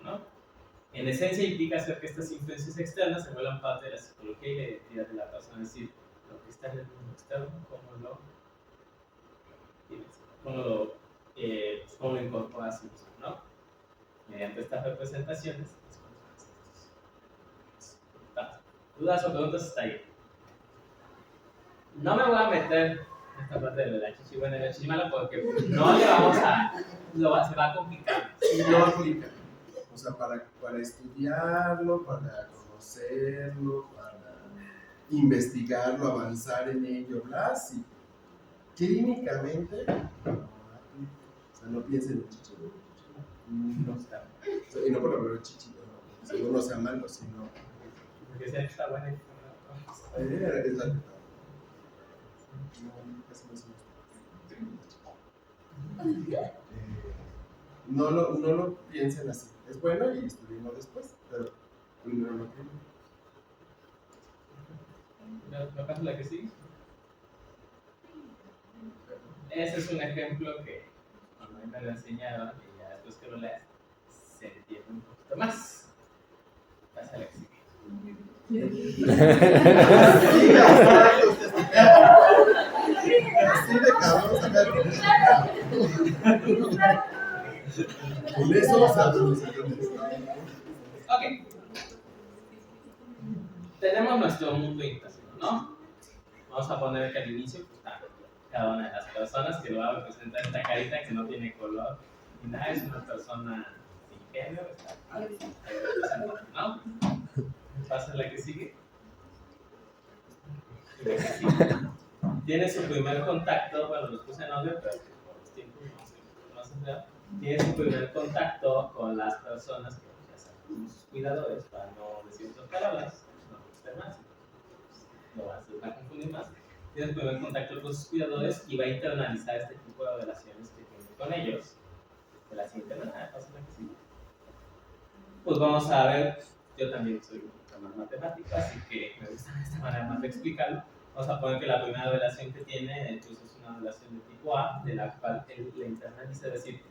¿no? En esencia implica hacer que estas influencias externas se vuelvan parte de la psicología y la identidad de la persona, es decir, lo que está en el mundo externo, cómo lo incorpora a sí mismo, ¿no? Mediante estas representaciones. ¿Dudas o preguntas hasta ahí? No me voy a meter en esta parte de la chichi buena y la chichi mala porque no le vamos a... se va a complicar. Sí, no aplica. O sea, para estudiarlo, para conocerlo, para investigarlo, avanzar en ello, bla, sí. Clínicamente, no aplica. O sea, no piensen en chichi. No está. Y no por lo menos chichi, no. Según no sea malo, sino. Porque si está buena y Es la que está. No lo piensen así. Es bueno y estudienlo después, pero primero lo primero. ¿Me pasa la que sigue? Ese es un ejemplo que cuando a mí me lo enseñaron y ya después que lo lees se entiende un poquito más. Pasa la que sigue. Así de cabrón sacar. Con eso sabemos. Ok. Tenemos nuestro mundo interno, ¿no? Vamos a poner que al inicio pues, está cada una de las personas que lo va a representar esta carita que no tiene color ni nada, es una persona sin género, está ahí representando, ¿no? Pasa la que sigue. Tiene su primer contacto, bueno, los puse en orden, pero por los tiempos no se vea. Tiene su primer contacto con las personas que ya saben, sus cuidadores, para no decir otras palabras, no guste más, no va a confundir más. Tiene su primer contacto con sus cuidadores y va a internalizar este tipo de relaciones que tiene con ellos. De la siguiente manera, pasa la que sigue. Pues vamos a ver, yo también soy un poco más matemático, así que me gusta esta manera más de explicarlo. Vamos a poner que la primera relación que tiene entonces es una relación de tipo A, de la cual él la internaliza, es decir,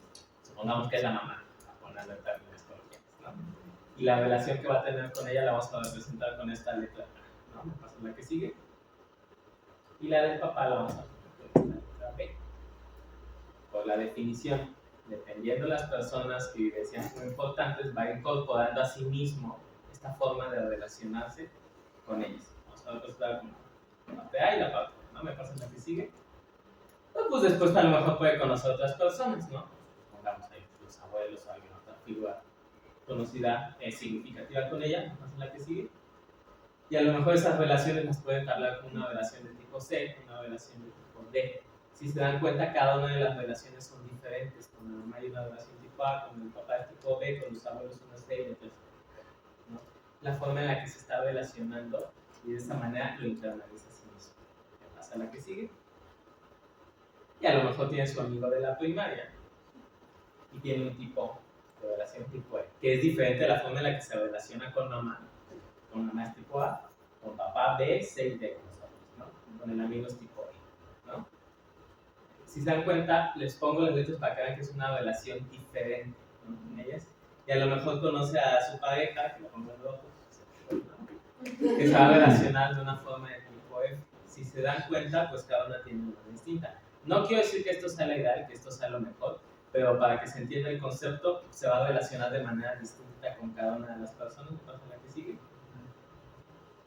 supongamos que es la mamá, a ponerle términos coloquiales, ¿no? Y la relación que va a tener con ella la vamos a representar con esta letra A, ¿no? Me paso la que sigue. Y la del papá la vamos a poner con la letra B. Por la definición, dependiendo de las personas que vivencian como importantes, va incorporando a sí mismo esta forma de relacionarse con ellas. Vamos a representar como la parte A y la parte B, ¿no? Me pasa la que sigue. Pues después a lo mejor puede conocer otras personas, ¿no? Pongamos ahí los abuelos o alguna otra figura conocida, significativa con ella, me pasa la que sigue. Y a lo mejor esas relaciones las pueden hablar con una relación de tipo C, una relación de tipo D. Si se dan cuenta, cada una de las relaciones son diferentes. Con la mamá hay una relación tipo A, con el papá es tipo B, con los abuelos una C y entonces, ¿no? La forma en la que se está relacionando y de esa manera lo internaliza a sí mismo. ¿Qué pasa la que sigue? Y a lo mejor tiene su amigo de la primaria y tiene un tipo de relación tipo E, que es diferente a la forma en la que se relaciona con mamá. Con mamá es tipo A, con papá B, C y D con los abuelos, ¿no? Con el amigo es tipo E, ¿no? Si se dan cuenta, les pongo los letras para que vean que es una relación diferente, ¿no? Con ellas. Y a lo mejor conoce a su pareja, que lo pongo en rojo, ¿no? que se va a relacionar de una forma de tipo F. Si se dan cuenta, pues cada una tiene una distinta. No quiero decir que esto sea la ideal, que esto sea lo mejor, pero para que se entienda el concepto, se va a relacionar de manera distinta con cada una de las personas, con la que sigue.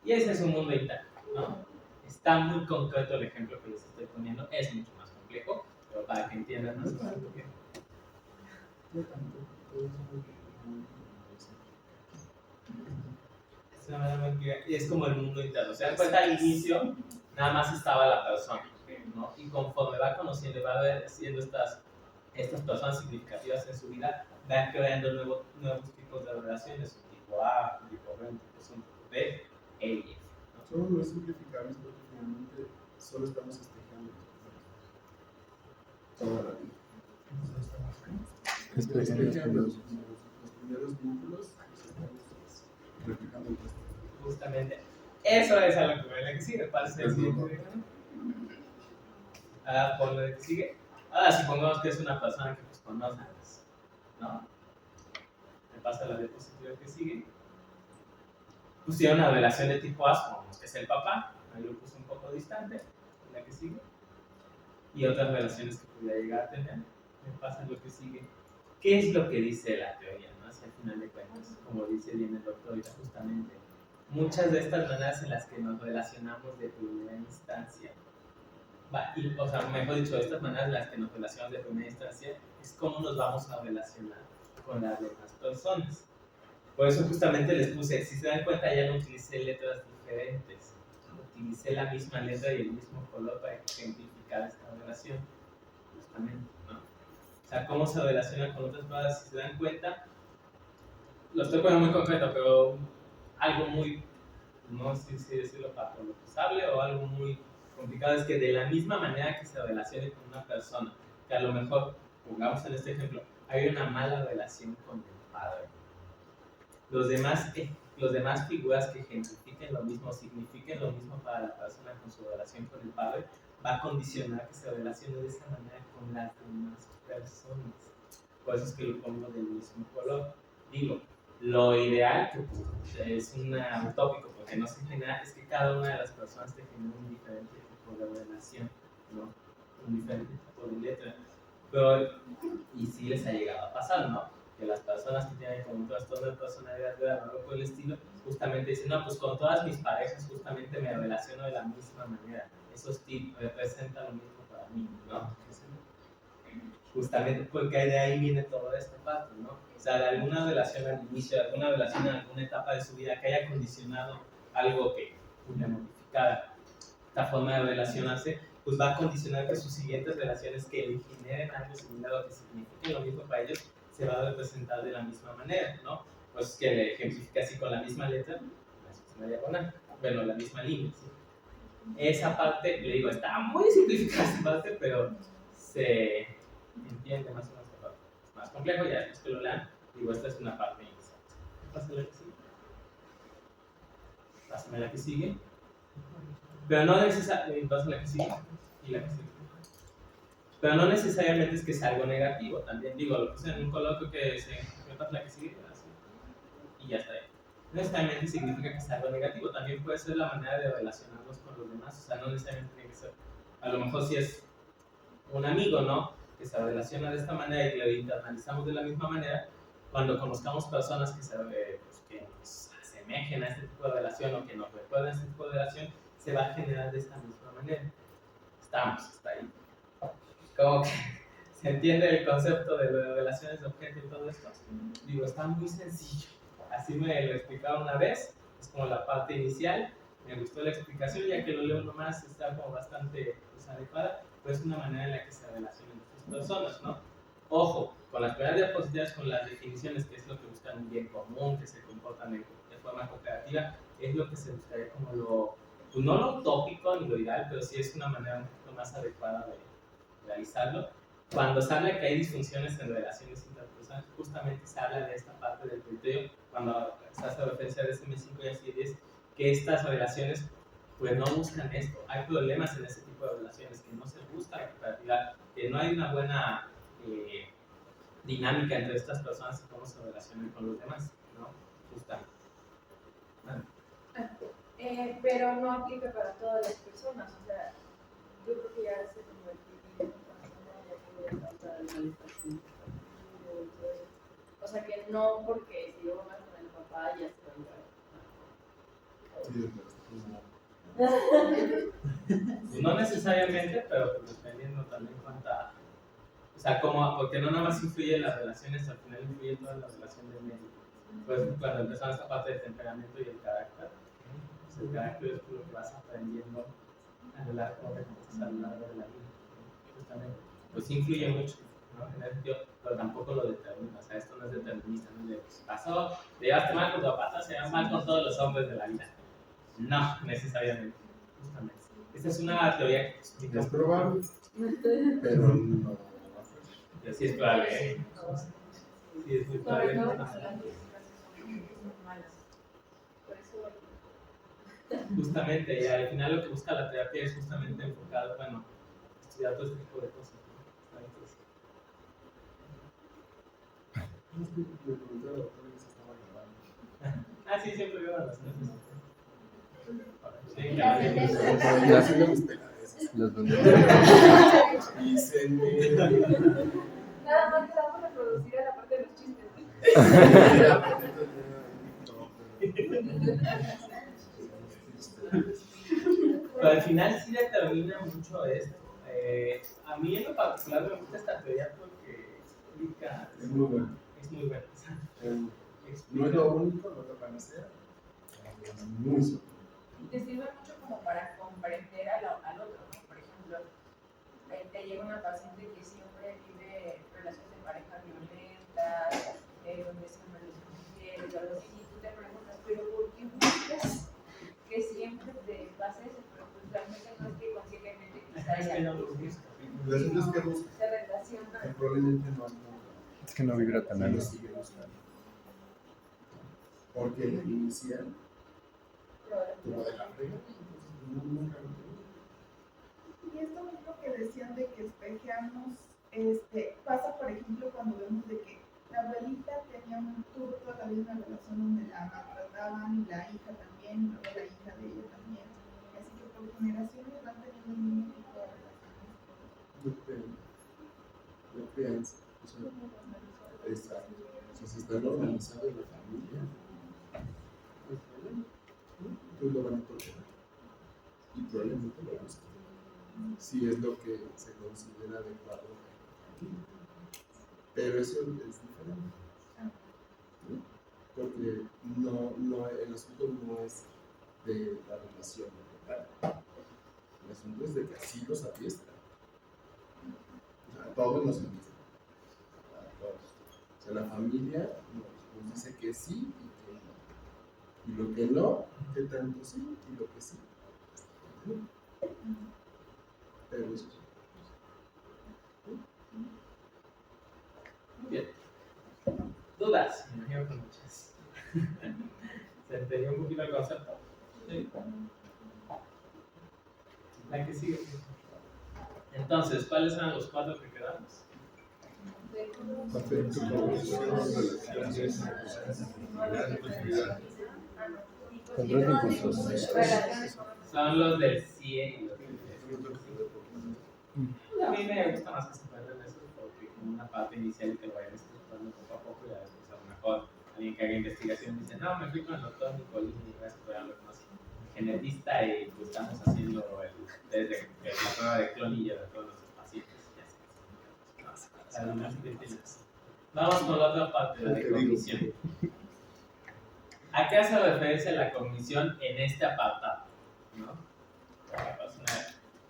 Y ese es un mundo interno, ¿no? Está muy concreto el ejemplo que les estoy poniendo, es mucho más complejo, pero para que entiendan más o menos por qué. Es como el mundo interno. Se dan cuenta al inicio, nada más estaba la persona, ¿no? Y conforme va conociendo y va haciendo estas personas significativas en su vida, van creando nuevos tipos de relaciones, un tipo A, un tipo B, un tipo C, un tipo D, E y F. Solo no es simplificables porque finalmente solo estamos espejando toda la vida. Espejando los primeros vínculos, los estamos replicando el resto. Justamente, eso es a lo que me sigue. Pasa el siguiente. Por lo que sigue. Ahora, supongamos que es una persona que pues conoces, ¿no? Me pasa la diapositiva que sigue. Pusieron una relación de tipo A, supongamos que es el papá, ahí lo puse un poco distante, la que sigue. Y otras relaciones que pudiera llegar a tener. Me pasa lo que sigue. ¿Qué es lo que dice la teoría, no? Hacia el final de cuentas, como dice bien el doctor, justamente. Muchas de estas maneras en las que nos relacionamos de primera instancia, o sea, mejor dicho, estas maneras en las que nos relacionamos de primera instancia, es cómo nos vamos a relacionar con las demás personas. Por eso justamente les puse, si se dan cuenta, ya no utilicé letras diferentes, utilicé la misma letra y el mismo color para ejemplificar esta relación, justamente, ¿no? O sea, cómo se relaciona con otras personas, si se dan cuenta, lo estoy poniendo muy concreto, pero algo muy, no sé si decirlo patologizable o algo muy complicado, es que de la misma manera que se relacione con una persona, que a lo mejor, pongamos en este ejemplo, hay una mala relación con el padre, los demás figuras que ejemplifiquen lo mismo, signifiquen lo mismo para la persona con su relación con el padre, va a condicionar que se relacione de esa manera con las demás personas. Por eso es que lo pongo del mismo color. Digo, lo ideal, que es un utópico porque no se genera, es que cada una de las personas te genera un diferente tipo de relación, ¿no? Un diferente tipo de letra. Pero, y sí les ha llegado a pasar, ¿no? Que las personas que tienen como un trastorno de personalidad o algo por el estilo, justamente dicen, no, pues con todas mis parejas justamente me relaciono de la misma manera. Esos tips representan lo mismo para mí, ¿no? Justamente porque de ahí viene toda esta parte, ¿no? O sea, de alguna relación al inicio, de alguna relación en alguna etapa de su vida que haya condicionado algo que le modificara esta forma de relacionarse, pues va a condicionar que sus siguientes relaciones que le generen algo similar o que signifiquen lo mismo para ellos, se va a representar de la misma manera, ¿no? Pues que le ejemplifica así con la misma letra, la diagonal, bueno, la misma línea, ¿sí? Esa parte, le digo, está muy simplificada esa parte, pero se entiende más o menos la parte. Es más complejo, ya después que lo lean, digo, esta es una parte inicial. Pásame la que sigue. Pásame la que sigue. Pero no necesariamente, pásame la que sigue y la que sigue. Pero no necesariamente es que sea algo negativo, también digo, lo puse en un coloquio que me pasa la que sigue, así, y ya está ahí. No necesariamente significa que sea algo negativo, también puede ser la manera de relacionarnos con los demás, o sea, no necesariamente tiene que ser, a lo mejor si es un amigo, ¿no? Que se relaciona de esta manera y que lo internalizamos de la misma manera, cuando conozcamos personas que, que nos asemejen a este tipo de relación o que nos recuerden a este tipo de relación, se va a generar de esta misma manera. Estamos, hasta ahí. Como que se entiende el concepto de relaciones de objeto y todo esto. Digo, está muy sencillo. Así me lo explicaron una vez, es como la parte inicial. Me gustó la explicación, ya que lo leo nomás, está como bastante pues, adecuada, pero es una manera en la que se relacionan estas personas, ¿no? Ojo, con las primeras diapositivas, con las definiciones, que es lo que buscan un bien común, que se comportan de forma cooperativa, es lo que se buscaría como lo, pues no lo utópico ni lo ideal, pero sí es una manera un poquito más adecuada de realizarlo. Cuando se habla que hay disfunciones en relaciones interpersonales, justamente se habla de esta parte del criterio, cuando se hace referencia de DSM-5 y DSM-10, que estas relaciones pues no buscan esto. Hay problemas en ese tipo de relaciones, que no se busca la cooperatividad, que no hay una buena dinámica entre estas personas y cómo se relacionan con los demás, ¿no? Justamente. Bueno. Pero no aplica para todas las personas, o sea, yo creo que ya se convertiría en una persona. O sea, que no porque si yo voy mal con el papá ya se va a llevar. Sí, No necesariamente, pero pues dependiendo también cuánta. O sea, como, porque no nada más influye en las relaciones, al final influye en toda la relación del medio. Pues cuando empezamos esta parte del temperamento y el carácter, pues el carácter es lo que vas aprendiendo a lo largo de la vida. Justamente, pues influye mucho, ¿no? En ese sentido, pero tampoco lo determina. O sea, esto no es determinista, no es de, pues, pasó, te llevaste mal con tu papá, se llevan mal con todos los hombres de la vida. No, necesariamente, justamente. Esta es una teoría que explica. es probable, pero no. Pero sí es probable, ¿eh? Sí, es muy Sobre probable. todo ¿No? cuando las decisiones son malas. Por eso, Justamente, y al final lo que busca la terapia es justamente enfocado, bueno, estudiar todo este tipo de cosas. ¿No? Entonces, Es que me preguntaba la doctora que se estaba grabando. sí, siempre veo a las clases. Sí, Y haciendo mis peladezas. Los Y se me. nada más te vamos a reproducir a la parte de los chistes. Pero al final sí determina mucho esto. A mí en lo particular me gusta esta teoría porque explica. Es muy bueno. Es muy buena. No es lo único, no es la panacea. Es muy sólido. Te sirve mucho como para comprender al otro, ¿no? Por ejemplo, te llega una paciente que siempre vive relaciones de pareja violentas, donde siempre les infiel, o algo así, y tú te preguntas, pero ¿por qué buscas que siempre te pase eso? Pero pues realmente no es que conscientemente quizá Es que ella no lo busque, busca. La gente es que busca. se relaciona. Probablemente no encuentra. Es que no vibra tan Lo alto. sigue buscando. Porque el inicial tuvo de la frega. Nunca lo tuvo. Y esto mismo que decían de que espejeamos, pasa por ejemplo cuando vemos de que la abuelita tuvo toda la vida una relación donde la maltrataban y la hija también, luego la hija de ella también. Así que por generaciones van teniendo el mismo tipo de relaciones. De crianza. O sea, exacto. O sea, se está normalizando en la familia. Pues lo van a tolerar. Y probablemente lo busquen. Si es lo que se considera adecuado aquí. Pero eso es diferente. ¿No? Porque el asunto no es de la relación total. El asunto es de que así los adiestran. A todos nos adiestran. A todos. O sea, la familia nos dice que sí y que no. Y lo que no, que tanto sí y lo que sí. ¿No? Pero eso sí. Muy bien. ¿Dudas? Me imagino que muchas. ¿Se entendió un poquito el concepto? Sí. La que sigue. Entonces, ¿cuáles eran los 4 que quedamos? Afecto, relaciones, Control de impulsos. Son los del 100 y los del 10. A mí me gusta más que se puedan eso porque como una parte inicial y que lo vayan estructurando poco a poco y a después a lo mejor alguien que haga investigación dice, no, me fui con el doctor Nicolini y gracias por hablar con nosotros. Genetista y pues estamos haciendo desde la prueba de clonilla de todos nuestros pacientes. Vamos con la otra parte, la de cognición. ¿A qué hace referencia la cognición en este apartado? ¿No?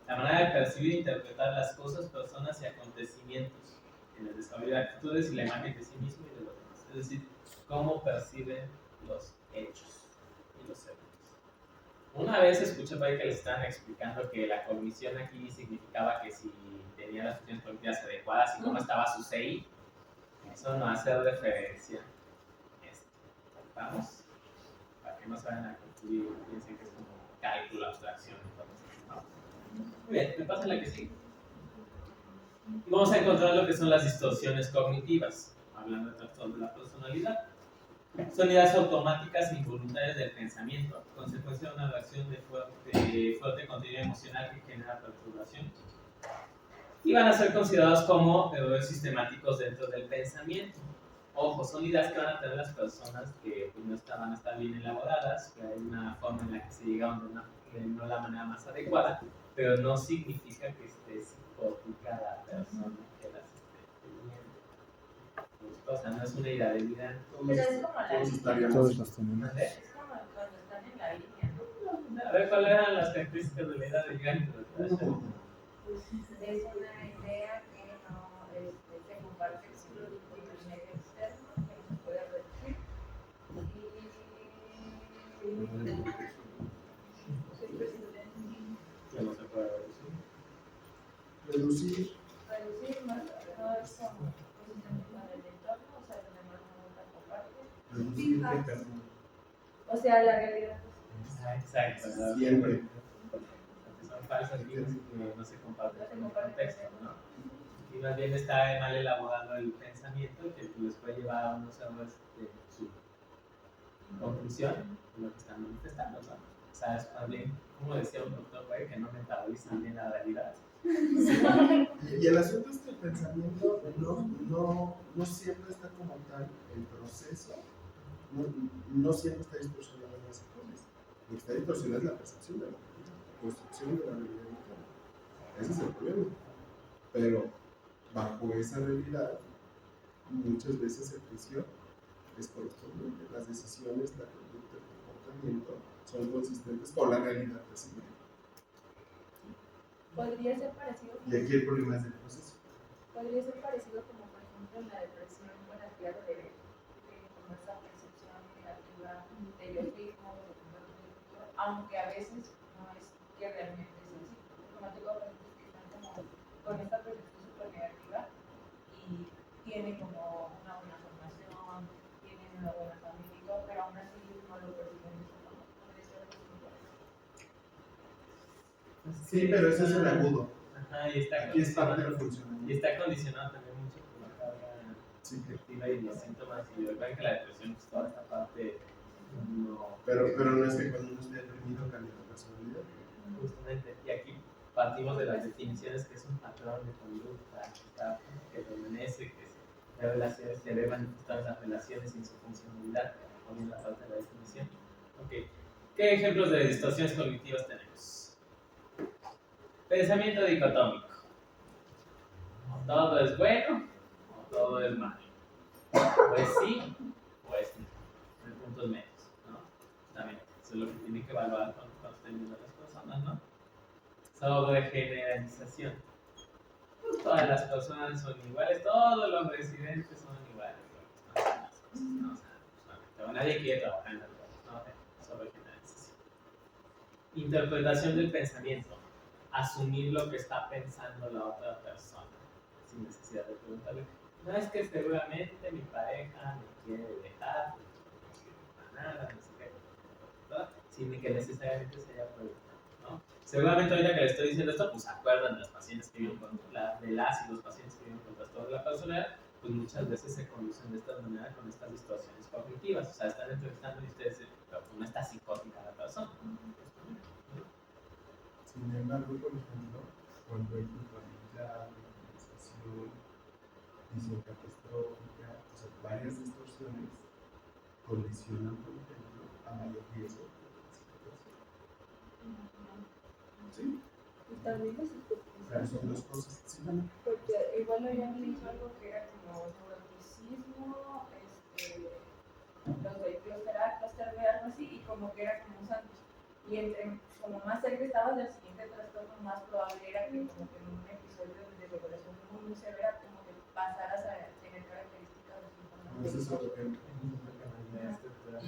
La manera de percibir e interpretar las cosas, personas y acontecimientos en el desarrollo de actitudes y la imagen de sí mismo y de los demás. Es decir, cómo perciben los hechos y los eventos. Una vez escuché por ahí que les estaban explicando que la cognición aquí significaba que si tenía las funciones cognitivas adecuadas y cómo estaba su CI, eso no hace referencia a esto. ¿Vamos? Para que no se vayan a confundir y piensen que es como cálculo, abstracción y todo eso. ¿No? Muy bien, me pasa la que sigue. Y vamos a encontrar lo que son las distorsiones cognitivas, hablando de trastorno de la personalidad. Son ideas automáticas e involuntarias del pensamiento, consecuencia de una reacción de fuerte contenido emocional que genera perturbación. Y van a ser considerados como errores sistemáticos dentro del pensamiento. Ojo, son ideas que van a tener las personas que pues, van a estar bien elaboradas, que hay una forma en la que se llegaron de no la manera más adecuada, pero no significa que esté psicótica la persona que las esté teniendo. O sea, no es una idea de vida. Pero es como la Todos línea. estaríamos. Todos los tenemos. ¿Vale? Es como cuando están en la línea, ¿no? A ver, ¿cuáles eran las características de la idea de vida? Es una idea que no se comparte con el medio externo, que no se puede reducir. Que no se puede reducir. Reducir. Reducir no es como posicionamiento del entorno, o sea, los demás no votan por parte. Reducir que perdón. O sea, la realidad. Exacto. Siempre. Que son falsas vidas y que no se comparten No se con el comparte. contexto, ¿no? Y más bien está mal elaborado el pensamiento que les puede llevar a unos errores de su conclusión de lo que están manifestando, ¿no? O sea, es más bien, como decía un doctor, puede que no metabolizan bien la realidad. Y el asunto es que el pensamiento no siempre está como tal el proceso, no siempre está distorsionado en las cosas. Lo que está distorsionado es la percepción de la realidad, la construcción de la realidad interna. Ese es el problema. Pero bajo esa realidad, muchas veces el juicio es correspondiente. Las decisiones, la conducta, el comportamiento son consistentes con la realidad percibida. Podría ser parecido. Y aquí el problema es del proceso. Podría ser parecido como por ejemplo en la depresión con la tía de como esa percepción negativa de yo mismo, aunque a veces no es que realmente es así. Como tengo pacientes que están como con esta percepción súper negativa y tienen como una buena formación, tienen una buena familia y todo, pero aún así no lo perciben de esa forma. Podría ser algo similar. Sí, pero ese es el agudo. Ajá, y está Aquí es parte del condicionado, y funcionamiento. está condicionado también mucho por la carga afectiva y los síntomas. Y recuerden que la depresión, pues toda esta parte no. Pero no es que cuando uno esté deprimido cambie la personalidad. Justamente, y aquí partimos de las definiciones que es un patrón de conducta que permanece, que se ve manifestar las relaciones y su funcionalidad, que también la parte de la definición. Ok, ¿qué ejemplos de distorsiones cognitivas tenemos? Pensamiento dicotómico. O todo es bueno o todo es malo. Pues sí, pues no. No hay puntos medios, ¿no? También, eso es lo que tiene que evaluar cuando estén viendo las personas, ¿no? Sobre generalización. Pues todas las personas son iguales, todos los residentes son iguales. No son las cosas, ¿no? O sea, pues, nadie quiere trabajar en las cosas, ¿no? Sobre generalización. Interpretación del pensamiento. Asumir lo que está pensando la otra persona, sin necesidad de preguntarle. No es que seguramente mi pareja me quiere dejar, no sirve para nada, no sé qué, ¿no? Sin que necesariamente se haya preguntado, ¿no? Seguramente ahorita que le estoy diciendo esto, pues se acuerdan de los pacientes que viven con de las y los pacientes que viven con trastorno de la personalidad, pues muchas veces se conducen de esta manera con estas distorsiones cognitivas, o sea, están entrevistando y ustedes dicen, pero pues no está psicótica la persona. Sin embargo, por ejemplo, cuando hay culpabilidad, victimización, visión catastrófica, o sea, varias distorsiones condicionan, por ejemplo, a mayor riesgo de la situación. ¿Sí? Y también las O sea, son dos cosas. ¿Sí? porque igual habían dicho algo que era como neuroticismo, cluster B, algo así, y como que era como un sándwich. Y entre como más cerca estabas del siguiente trastorno, más probable era que como que en un episodio de regulación muy severa, como que pasaras a tener características de No es eso lo que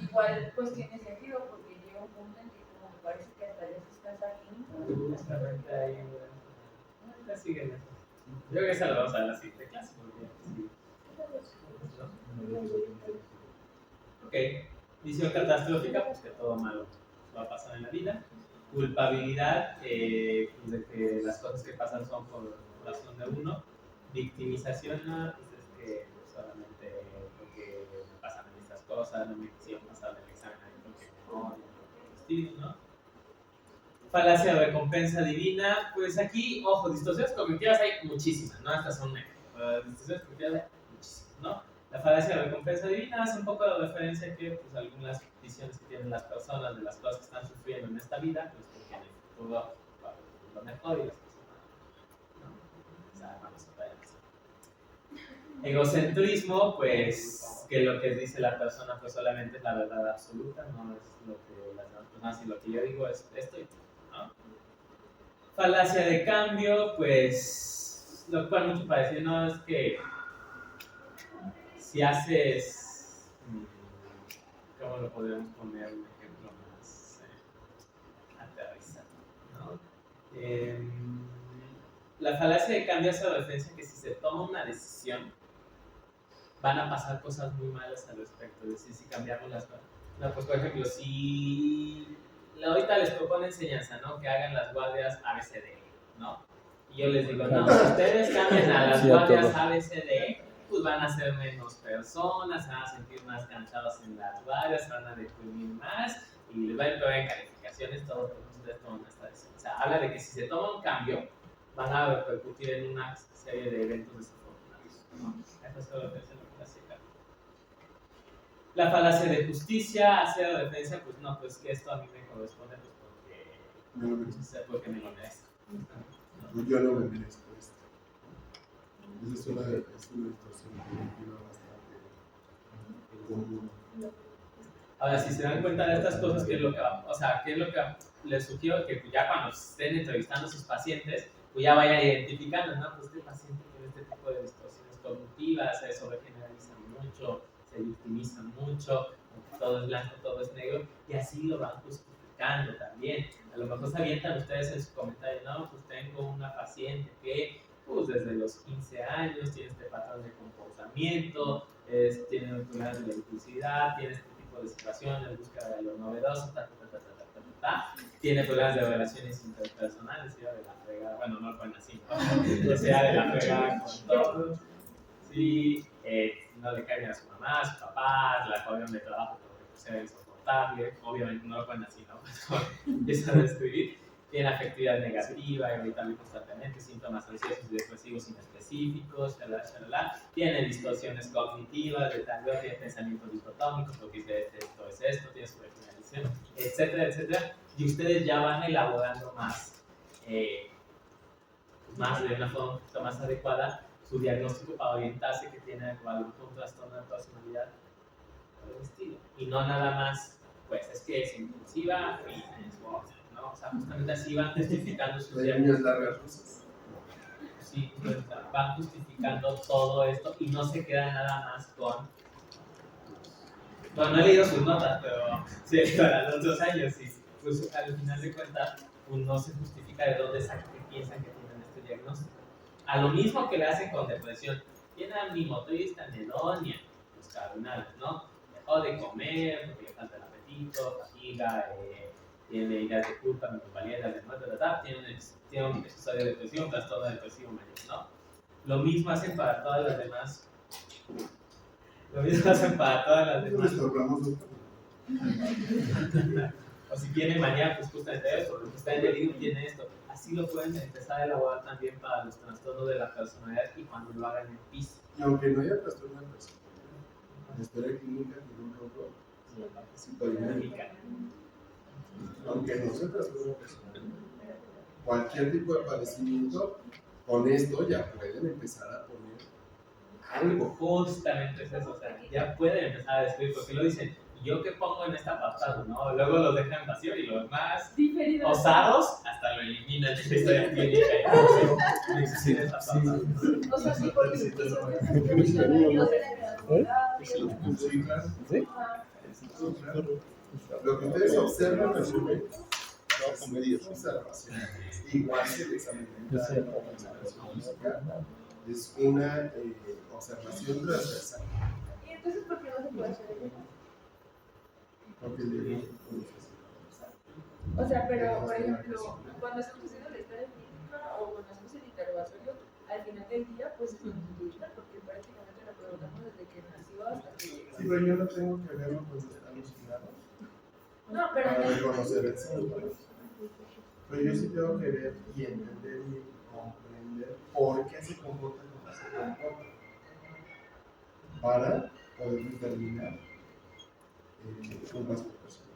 igual pues tiene sentido porque llega un punto en que como me parece que hasta ya se está saliendo. Justamente ahí, ya siguen eso. Yo creo que esa la vamos a ver en la siguiente clase. Ok, visión catastrófica, pues que todo malo va a pasar en la vida. Culpabilidad, pues de que las cosas que pasan son por razón de uno. Victimización, pues es que solamente porque me pasan estas cosas. cosa, no me quisieron pasar el examen ahí porque ¿no? Falacia de recompensa divina, pues aquí, ojo, distorsiones cognitivas hay muchísimas, ¿no? Estas son distorsiones cognitivas hay muchísimas, ¿no? La falacia de recompensa divina hace un poco de referencia a que pues, algunas visiones que tienen las personas de las cosas que están sufriendo en esta vida, pues porque en el futuro va a haber lo mejor y las cosas ¿no? O sea, vamos a ver eso. Egocentrismo, pues que lo que dice la persona pues solamente es la verdad absoluta, no es lo que las demás personas y lo que yo digo es esto y ¿no? Falacia de cambio, pues lo cual mucho para decir, no es que si haces, ¿cómo lo podríamos poner un ejemplo más aterrizado? ¿No? La falacia de cambio hace referencia a que si se toma una decisión, van a pasar cosas muy malas al respecto. Es decir, si cambiamos las cosas. No, pues por ejemplo, si ahorita les propone enseñanza, ¿no? Que hagan las guardias ABCD, ¿no? Y yo les digo, no, si ustedes cambian a las guardias ABCD, pues van a ser menos personas, se van a sentir más cansados en las guardias, se van a deprimir más y les va a empeorar en calificaciones, todo porque ustedes toman esta decisión. O sea, habla de que si se toma un cambio, van a repercutir en una serie de eventos desafortunados, ¿no? Eso es lo que es la falacia de cambio. La falacia de justicia hace referencia, pues no, pues que esto a mí me corresponde, pues porque me lo merezco. Pues yo no me merezco esto. Esa es una distorsión cognitiva bastante común. Ahora, si se dan cuenta de estas cosas, ¿qué es lo que les sugiero? Que ya cuando estén entrevistando a sus pacientes, pues ya vayan identificando, ¿no? Pues este paciente tiene este tipo de distorsiones cognitivas, se sobregeneraliza mucho, se victimiza mucho, todo es blanco, todo es negro, y así lo van justificando también. A lo mejor se avientan ustedes en su comentario, no, pues tengo una paciente que, pues desde los 15 años tiene este patrón de comportamiento, tiene problemas de la impulsividad, tiene este tipo de situaciones, búsqueda de lo novedoso, tiene problemas de relaciones interpersonales, sea de la fregada, bueno, no lo ponen así, ¿no? Sea de la fregada con todos, sí, no le caen a su mamá, a su papá, la jodieron de trabajo porque sea insoportable, obviamente no lo ponen así, ¿no? Pues empiezan a describir, tiene afectividad negativa, irritable constantemente, síntomas ansiosos y depresivos inespecíficos, tiene distorsiones cognitivas, tiene pensamientos dicotómicos, lo que dice esto es esto, tiene sobregeneralización, etcétera, etcétera, y ustedes ya van elaborando más de una forma un poquito más adecuada su diagnóstico para orientarse que tiene algún trastorno de personalidad por el estilo, y no nada más, pues es que es impulsiva y es gorda, ¿no? O sea, justamente así van justificando sus diagnósticos. Sí, pues, van justificando todo esto y no se queda nada más con. Bueno, no he leído sus notas, pero sí, para los 2 años, sí. Pues al final de cuentas, uno se justifica de dónde saca que piensan que tienen este diagnóstico. A lo mismo que le hacen con depresión, tiene animotriz, anedonia, los cardinales, ¿no? Dejó de comer, porque le falta el apetito, fatiga, tiene ideas de culpa, minusvalía, de muerte, tiene un episodio depresivo, un trastorno depresivo mayor, ¿no? Lo mismo hacen para todas las demás. O si tiene manía, pues justamente eso, porque está en delirio tiene esto. Así lo pueden empezar a elaborar también para los trastornos de la personalidad y cuando lo hagan en PIS. Y aunque no haya trastorno de personalidad, la historia clínica tiene un rol psicodinámica. Aunque no se trastorno de personalidad, cualquier tipo de padecimiento, con esto ya pueden empezar a poner algo. Justamente es eso, o sea, ya pueden empezar a describir, porque lo dicen, ¿yo qué pongo en este apartado? ¿No? Luego los dejan vacío y los más osados hasta lo eliminan de la historia clínica. O sea, sí, porque Sí, claro. Lo que ustedes observan es igual que el examen mental, es una observación transversal. ¿Y entonces por qué no se puede hacer eso? Porque O sea, pero, por ejemplo, cuando estamos haciendo la historia clínica o cuando hacemos el interrogatorio, al final del día, pues es longitudinal, porque prácticamente la preguntamos desde que nació hasta Sí, pero yo no tengo que verlo cuando están alucinados No, pero para reconocer el síntoma. Pero yo sí tengo que ver y entender y comprender por qué se comporta como se comporta para poder determinar un rasgo personal.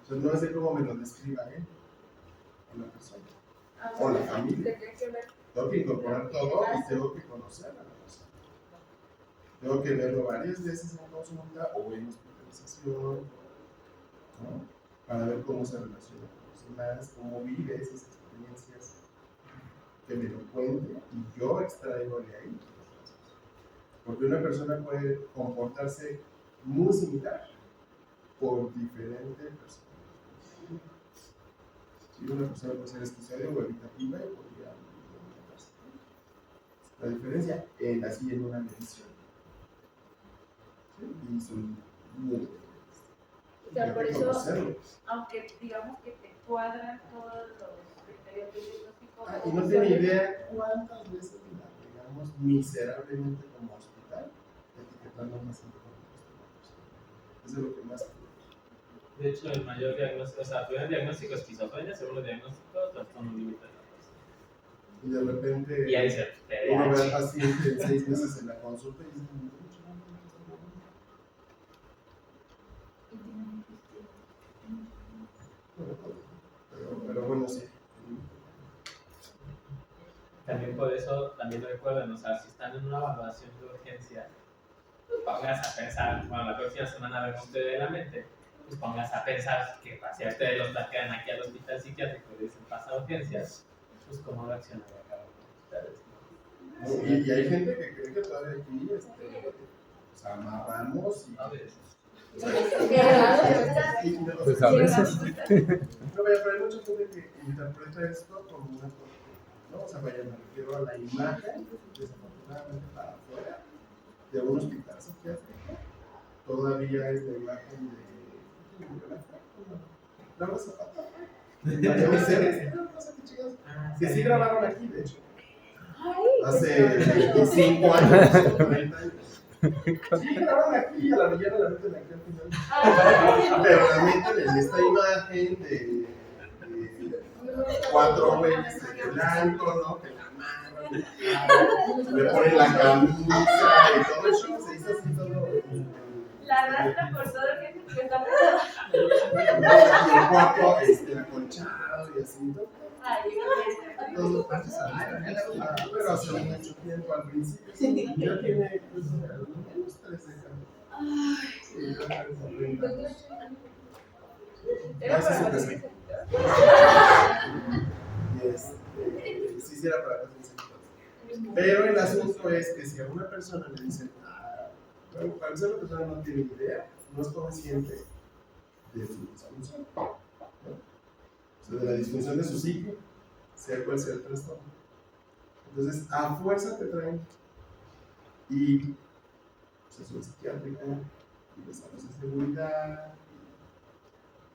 O sea, no es de cómo me lo describa una persona o la familia. tendría que ver. Tengo que incorporar todo y tengo que conocer a la persona. Tengo que verlo varias veces en consulta o en hospitalización, ¿no? Para ver cómo se relaciona con los demás, cómo vive esas experiencias, que me lo cuente y yo extraigo de ahí. Porque una persona puede comportarse muy similar por diferentes personas. Si una persona puede ser esquizoide o evitativa y podría comportarse. La diferencia así en una medición. ¿Sí? Y son muy diferentes. O sea, por Hay que eso, conocerlo. aunque digamos que te cuadran todos los criterios del diagnóstico. Y no tiene idea cuántas veces la regamos miserablemente como hospital etiquetando a un paciente con trastorno. Eso es lo que más. De hecho, el mayor diagnóstico, o sea, el primer diagnóstico es esquizofrenia, segundo diagnóstico, trastorno límite de la persona. Y de repente Y ahí se uno ve al paciente 6 meses en la consulta y dice, pero bueno, sí. También por eso, también recuerden, o sea, si están en una evaluación de urgencia, pues pónganse a pensar, bueno, la próxima semana vemos ustedes de la mente, pues pónganse a pensar que si a ustedes los trajeran aquí al hospital psiquiátrico y dicen pasa a urgencias, pues cómo reaccionaría cada uno de ustedes. Y hay gente que cree que todavía aquí o sea, amarramos y A veces. Pues a veces. No, pero hay mucha gente que interpreta esto como una cosa, ¿no? O sea, vaya, me refiero a la imagen, desafortunadamente para afuera, de un hospital psiquiátrico, todavía es la imagen de la Rosa Zapata, María Mercedes, que sí grabaron aquí, de hecho, hace 25 años o 30 años. Sí, grabaron aquí, a la villana la meten aquí al final. Pero la meten en esta imagen de 4 güeyes de blanco, ¿no? Que la amarran, le ponen la camisa y todo el show se hizo así todo. La arrastra por todo el que está Y el cuarto acolchado y así, ¿no? Todo pero hace mucho tiempo al principio. Ya tiene pues, unos 13 años. Sí, ya Era ese es para su caso. Y sí, sí era para cosas. Pero el asunto es que si a una persona le dicen, bueno, para empezar la persona no tiene idea, no es consciente de su disfunción, ¿no? O sea, de la disfunción de su psique, sea cual sea el trastorno. Entonces, a fuerza te traen y pues, eso es psiquiátrico, y les damos de seguridad,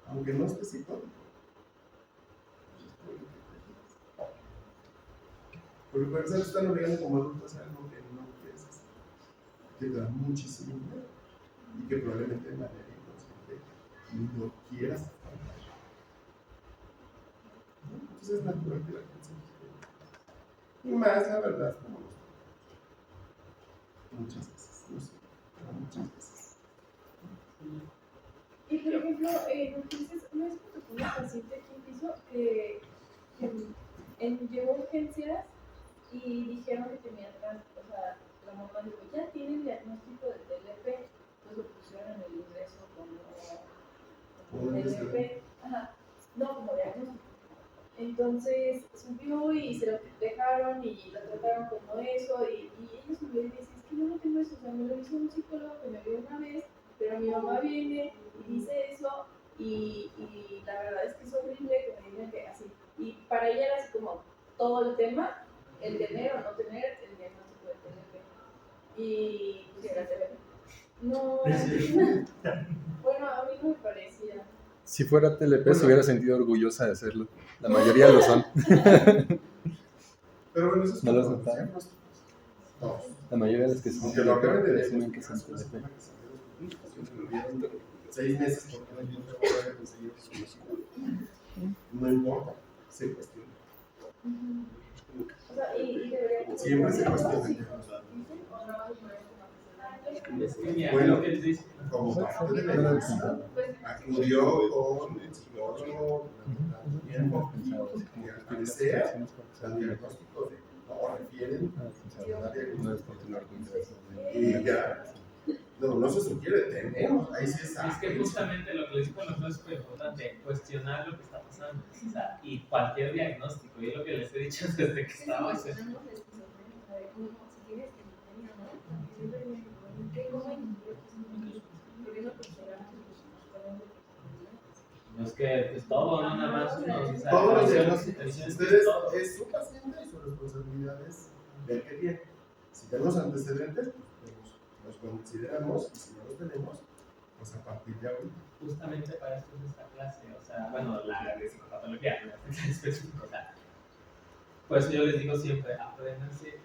aunque no esté psicótico. Porque por eso están obligando como adultos a algo que no quieres hacer, que te da muchísimo miedo y que probablemente de manera inconsciente no quieras hacer. Entonces es natural que la gente se quiera. Y más, la verdad, como muchas veces, no sé, pero muchas veces. Y por ejemplo, entonces, una vez me tocó una paciente aquí en piso que llegó a urgencias y dijeron que tenía o sea, la mamá dijo, ya tiene el diagnóstico de TLP, entonces lo pusieron en el ingreso como TLP, ajá, no como diagnóstico. Entonces subió y se lo dejaron y la trataron como eso y ella subió y dice, es que yo no tengo eso, o sea, me lo hizo un psicólogo que me vio una vez, pero mi mamá viene y dice eso y la verdad es que es horrible que me digan que así. Y para ella era así como todo el tema, el tener o no tener el diagnóstico de TLP. Y pues era TLP. No, bueno, a mí no me parecía. Si fuera TLP, se hubiera sentido orgullosa de hacerlo. La mayoría lo son. Pero bueno, eso es ¿No lo has como notado? diagnósticos. Todos. La mayoría de los que son Aunque lo acaben de presumen que son son TDP. 6 meses porque no encuentro manera de conseguir su música. No importa, se cuestiona. O sea, y debería. Siempre se cuestiona. Es que mira, Bueno. lo que les dice, Como parte de la No lo he evaluación, pensado. acudió con el psicólogo, tiempo, No lo he pensado. que al parecer, el diagnóstico de no refieren No es continuar con eso. y ya. No se sugiere, tenemos, ahí sí está. es que justamente lo que les digo a los dos es súper importante, cuestionar lo que está pasando, o sea, y cualquier diagnóstico, y es lo que les he dicho desde que estaba. Si tienes esquizofrenia, ¿no? Siempre me preguntan, ¿qué comen? Porque eso pues No es que es todo, no nada más uno, o sea, Todos los tensiones, diagnósticos, tensiones, ustedes, todo. es su paciente y su responsabilidad es ver qué tiene. Si tenemos antecedentes, pues los consideramos, y si no los tenemos, pues a partir de ahorita. Justamente para esto es esta clase, o sea, bueno, la de psicopatología, no en específico, o sea, por eso yo les digo siempre, apréndanse,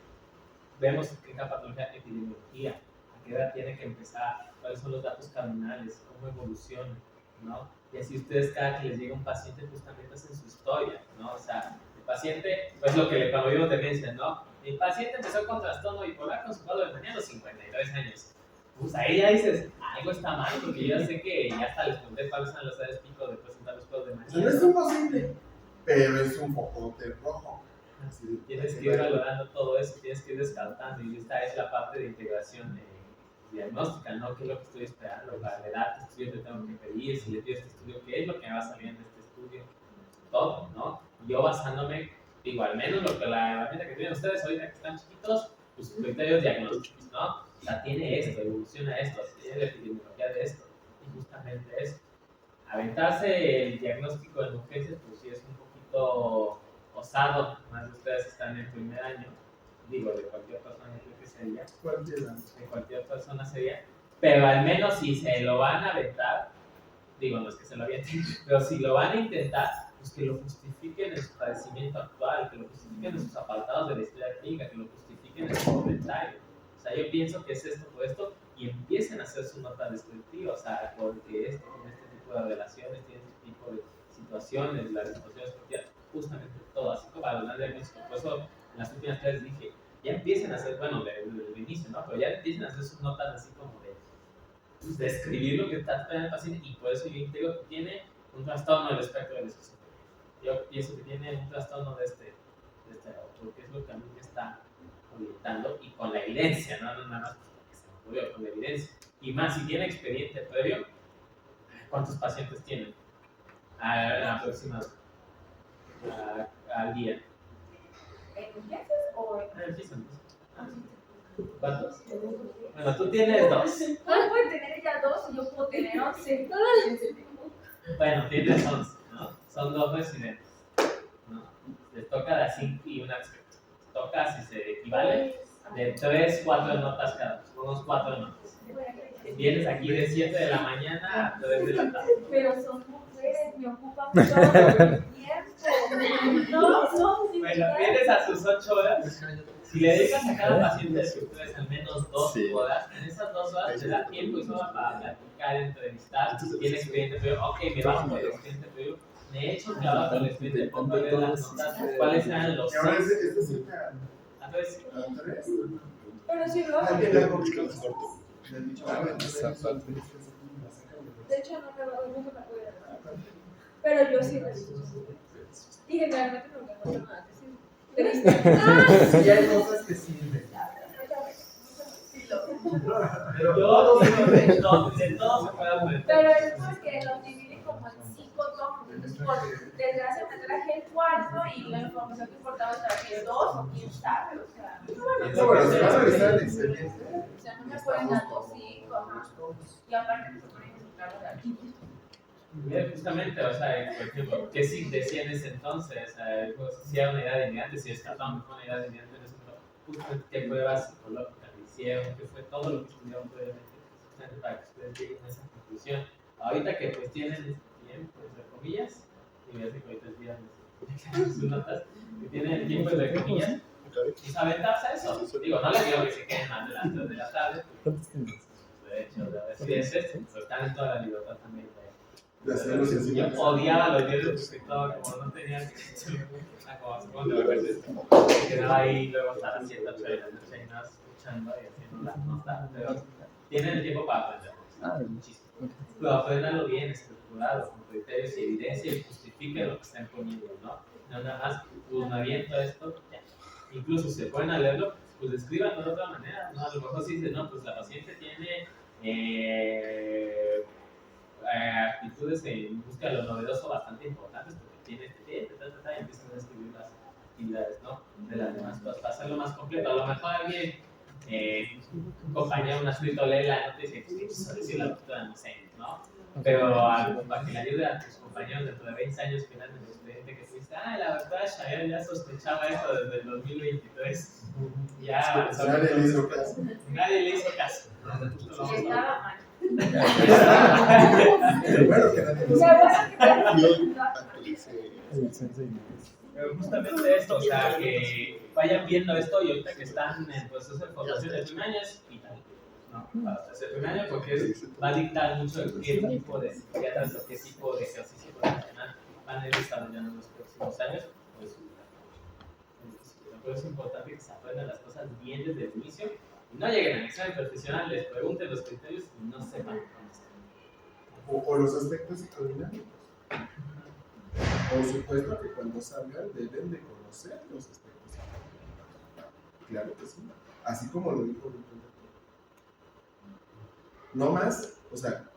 vemos qué es la patología, epidemiología, a qué edad tiene que empezar, cuáles son los datos cardinales, cómo evoluciona, ¿no? Y así ustedes cada que les llega un paciente justamente hacen su historia, ¿no? O sea, el paciente, pues lo que le cuando vimos demencia, ¿no? El paciente empezó con trastorno bipolar con su cuadro de manía a los 53 años. Pues ahí ya dices, algo está mal, porque yo ya sé que ya hasta les conté cuáles son los edades pico de presentar los cuadros de O sea, no manía. es imposible, pero es un focote rojo. Así, Tienes que ir valorando todo eso, tienes que ir descartando, y esta es la parte de integración diagnóstica, ¿no? ¿Qué es lo que estoy esperando? Para la edad, ¿qué estudio te tengo que pedir? Si le pido este estudio, ¿qué es lo que me va a salir en este estudio? Todo, ¿no? Yo basándome, digo, al menos lo que la herramienta que tienen ustedes ahorita que están chiquitos, pues sus criterios diagnósticos, ¿no? O sea, tiene esto, evoluciona esto, tiene la epidemiología de esto, y justamente eso. Aventarse el diagnóstico en urgencias, pues sí es un poquito osado, más de ustedes están en primer año, digo, de cualquier persona creo que sería, de cualquier persona sería, pero al menos si se lo van a aventar, digo, no es que se lo avienten, pero si lo van a intentar, pues que lo justifiquen en su padecimiento actual, que lo justifiquen en sus apartados de la historia clínica, que lo justifiquen en su comentario. O sea, yo pienso que es esto por esto, y empiecen a hacer su nota descriptiva, o sea, porque esto tiene este tipo de relaciones, tiene este tipo de situaciones, las situaciones sociales, justamente todo, así como para los diagnósticos. Por eso, en las últimas clases dije, ya empiecen a hacer, bueno, desde el inicio, ¿no? Pero ya empiecen a hacer sus notas así como de, pues, de escribir lo que está esperando el paciente, y por eso yo integro que tiene un trastorno del espectro del esquizofrenia. Yo pienso que tiene un trastorno de este lado, porque es lo que a mí me está orientando, y con la evidencia, no nada más porque se me ocurrió, con la evidencia. Y más, si tiene expediente previo, ¿cuántos pacientes tienen? Aproximado. Al día. ¿En urgencias o en ¿Cuántos? Bueno, tú tienes 2. no puede tener ella 2 y yo puedo tener 11? Bueno, tienes 11, ¿no? Son 2 residentes, ¿no? Les toca de 5 y una experta. Toca, si se equivale, de 3, 4 notas cada uno, unos 4 notas. Vienes aquí de 7 de la mañana a 3 de la tarde. Pero son mujeres, me ocupan todo el tiempo. No, son Bueno, vienes a sus 8 horas. Si le dedicas a cada paciente de ustedes al menos 2 Sí. horas, en esas 2 horas te da tiempo y sobra para platicar, entrevistar. Si tiene expediente previo, ok, me bajo con el expediente previo. De hecho, claro, con el expediente previo, ver las notas, cuáles eran los. Y ahora este es el Entonces, Andrés. Pero si lo hago, Alguien le ha complicado su corto. Le han dicho, de hecho no me lo hago, nunca me acuerdo. Pero yo sí recibo. Y generalmente no me acuerdo nada. sí hay cosas que sirven. yo digo de todo se puede aprender. Pero es porque los dividen como en 5 tomos. Entonces, por desgracia, me traje el cuarto y la información que importaba traje 2 o quién sabe. O sea, No, bueno, si vas a revisar el expediente, o sea, no me pueden dar 2, 5. Ajá. Y aparte, me ponen en su cargo de aquí. Mira, justamente, o sea, por ejemplo, ¿qué sí decía en ese entonces? Pues, si era una idea de inmigrante, si descartamos una idea de inmigrante en ese momento, justamente qué pruebas psicológicas le hicieron, qué fue todo lo que estudiaron previamente, justamente para que ustedes lleguen a esa conclusión. Ahorita que pues tienen tiempo, entre comillas, y voy a decir que ahorita es viernes, sus notas, que tienen el tiempo, entre comillas, pues aventarse a eso. Digo, no les digo que se queden más de las 3 de la tarde, porque, de hecho, de residencias, pues están en toda la libertad también. De hacerlo Yo sencillo. odiaba los diarios de escritor, como no tenía como de repente me quedaba ahí luego hasta las 7, 8 de la noche y nada, escuchando y haciendo las notas, pero tienen el tiempo para aprender. Muchísimo. Pero aprendanlo bien, estructurado, con criterios y evidencia y justifique lo que están poniendo, ¿no? No nada más, pues me aviento esto, ya. Incluso si se pueden a leerlo, pues escríbanlo de otra manera, ¿no? A lo mejor si dicen, no, pues la paciente tiene actitudes en busca de lo novedoso bastante importantes porque tiene y empiezan a escribir las actividades, ¿no? De las demás cosas, para hacerlo más completo. A lo mejor alguien, un compañero, un escrito lee la nota y dice, pues decir la doctora no sé, ¿no? Pero para que le ayude a tus compañeros dentro de 20 años que eran el estudiante que fuiste, la doctora Shayel ya sospechaba esto desde el 2023. Ya, Nadie le hizo caso. Nadie le hizo caso. Y estaba mal. Bueno, que nadie lo Pero justamente esto, o sea, que vayan viendo esto y ahorita que están en proceso de formación de primer año es vital, ¿no? Para hacer primer año porque va a dictar mucho el qué tipo de psiquiatras o qué tipo de ejercicio profesional van a ir desarrollando en los próximos años. Pues es importante que se aprendan las cosas bien desde el inicio y no lleguen al examen profesional, les pregunten los criterios y no sepan cómo están. O los aspectos psicodinámicos. Por supuesto que cuando salgan deben de conocer los aspectos psicodinámicos. Claro que sí. Así como lo dijo el doctor. No más, o sea,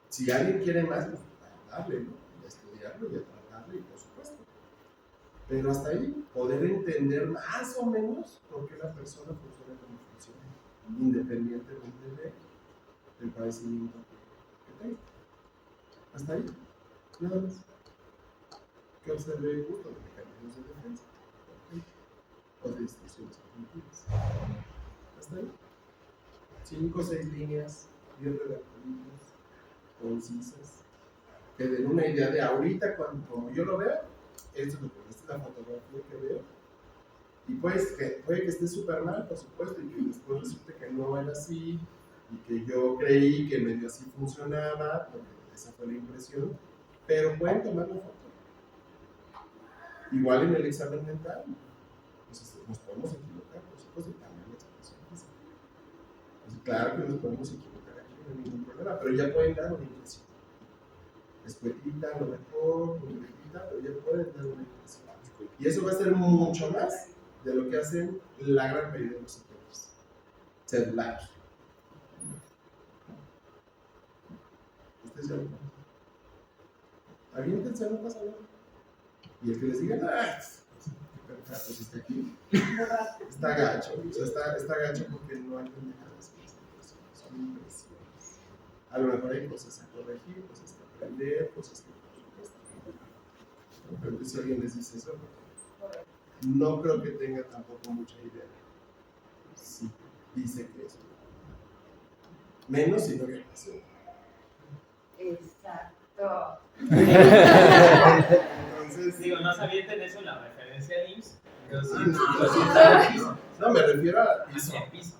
si alguien quiere más, pues a darle, ¿no? Y a estudiarlo y a tratarlo, y por supuesto. Pero hasta ahí, poder entender más o menos por qué la persona funciona como funciona, independientemente del padecimiento que tenga. Hasta ahí, nada más. Que observe justo los mecanismos de defensa o de instrucciones cognitivas. Hasta ahí. 5 o 6 líneas bien redactadas, concisas, que den una idea de ahorita, como yo lo veo, esta es la fotografía que veo. Y pues, puede que esté súper mal, por supuesto, y que después resulte que no era así, y que yo creí que medio así funcionaba, porque esa fue la impresión, pero pueden tomar la foto. Igual en el examen mental, pues, nos podemos equivocar, por supuesto, y también la expresión física. Pues, claro que nos podemos equivocar aquí, no hay ningún problema, pero ya pueden dar una impresión. Escuetita, a lo mejor, libretita, pero ya pueden dar una impresión. Y eso va a ser mucho más de lo que hacen la gran mayoría de los psiquiatras celulares. Ustedes ya lo conocen. Aviéntense, no pasa nada. Y el que les diga, pues está aquí, está gacho. O sea, está gacho porque no hay pendejadas en esta impresión, son impresiones. A lo mejor hay cosas a corregir, cosas que aprender, cosas que por supuesto. Pero si alguien les dice eso, no creo que tenga tampoco mucha idea. Sí, dice que eso. Menos si no había pasado. Exacto. Entonces, Digo, no se avienten eso en la referencia de IMSS, pero sí, no, me refiero a piso. hacia piso.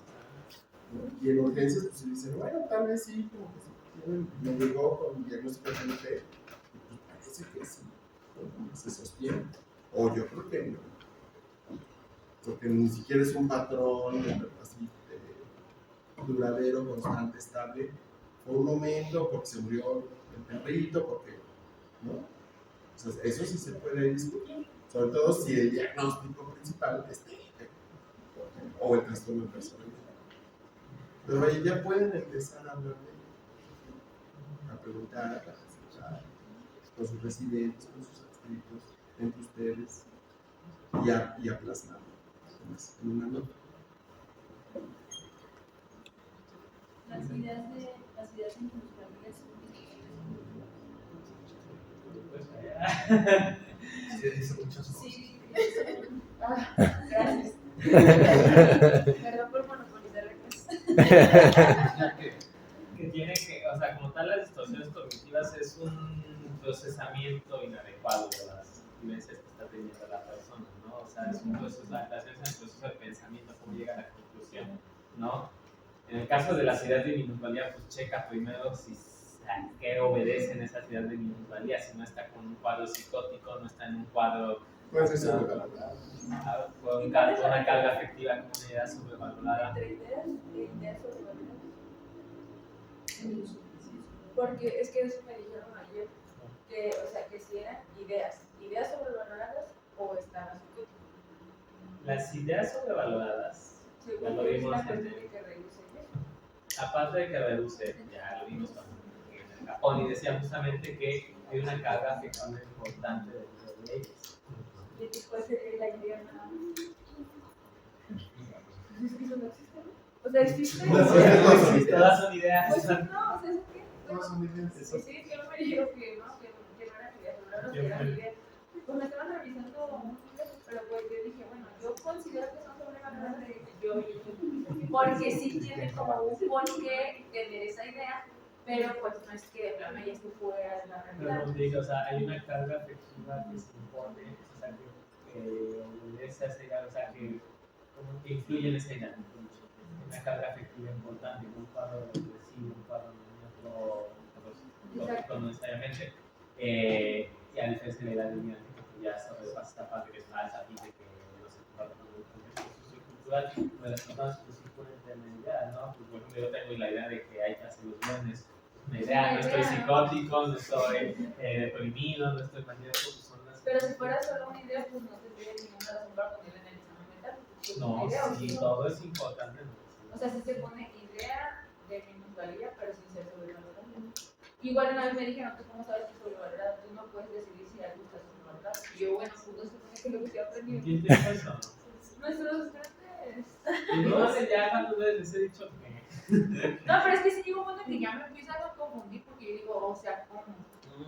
Y en urgencias, pues se dice, bueno, tal vez sí, como que sí, me llegó con un diagnóstico de GNP, y pues parece que sí, se sostiene. O yo creo que no. Porque ni siquiera es un patrón así duradero, constante, estable. Por un momento, porque se murió el perrito, porque, ¿no? O sea, eso sí se puede discutir. Sobre todo si el diagnóstico principal es o el trastorno de personalidad. Pero ahí ya pueden empezar a hablar de ello, a preguntar, a escuchar, con sus residentes, con sus adscritos, entre ustedes, y a plasmarlo en una nota. Las ideas en tus familias son Sí, dice muchas cosas. Sí. Gracias. Perdón por monopolizar la clase. Que tiene que, o sea, como tal, las distorsiones cognitivas es un procesamiento inadecuado vivencias que está teniendo la persona, ¿no? O sea, es un proceso, la adaptación es un proceso de pensamiento, cómo llega a la conclusión, ¿no? En el caso de las ideas de minusvalía, pues checa primero si a qué obedecen esas ideas de minusvalía, si no está con un cuadro psicótico, no está en un cuadro Puede ser sobrevalorado. con una carga afectiva como una idea sobrevalorada. Entre ideas e ideas sobrevaloradas. Porque es que eso me dijeron ayer, que, o sea, que si eran ideas sobrevaloradas o estaban psicóticas. Las ideas sobrevaloradas, ya Según lo yo, es vimos la antes. parte de que reduce eso. Aparte de que reduce, ya lo vimos en Japón, y decía justamente que hay una carga afectiva importante de ellos. Y después sería la idea nada más. Es que eso no existe, ¿no? O sea, existe. Todas son ideas. Pues no, o sea, es que. Todos son ideas. Sí, yo me dijeron que no, que no eran ideas, pero que eran ideas. Pues me estaban revisando un libro, pero pues yo dije, bueno, yo considero que son sobrevaloradas porque sí tiene como un porqué tener esa idea, pero pues no es que de plano ya esté fuera de la realidad. Pero digo, o sea, hay una carga afectiva que se impone, o sea, que obedece a esa idea, o sea, que como que influye en esa idea. Una carga afectiva importante, un cuadro depresivo, un cuadro tóxico no necesariamente. Y a diferencia de la línea que ya sobrepasa esta parte que es falsa, y de que no se comparte con el contexto sociocultural, pues las personas pues sí pueden tener ideas, ¿no? Pues, por ejemplo, yo tengo la idea de que hay que hacer los bienes. Una idea, no estoy psicótico, no estoy deprimido, no estoy manioso, pues son las. Pero si fuera solo una idea, pues no tendría ninguna razón para ponerla en el examen mental. Pues, No, una idea, sí, ¿o todo es importante. O sea, sí se pone idea de minusvalía, pero sin ser sobrevalorada. Igual una vez me dijeron, ¿tú cómo sabes que es sobrevalorada? Tú no puedes decidir si algo está sobrevalorado. Y yo, bueno, pues no se supone que lo que estoy aprendiendo. ¿Quién dijo eso? Nuestros estudiantes. Y no sé ya cuántas veces les he dicho que. No, pero es que sí llega un punto en que ya me empiezan a confundir porque yo digo, o sea, ¿cómo?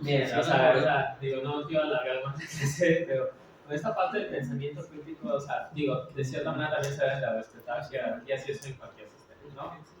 Bien, o sea, digo, no quiero alargar más, pero con esta parte del pensamiento crítico, o sea, digo, de cierta manera también se debe de respetar jerarquías y eso en cualquier sistema, ¿no?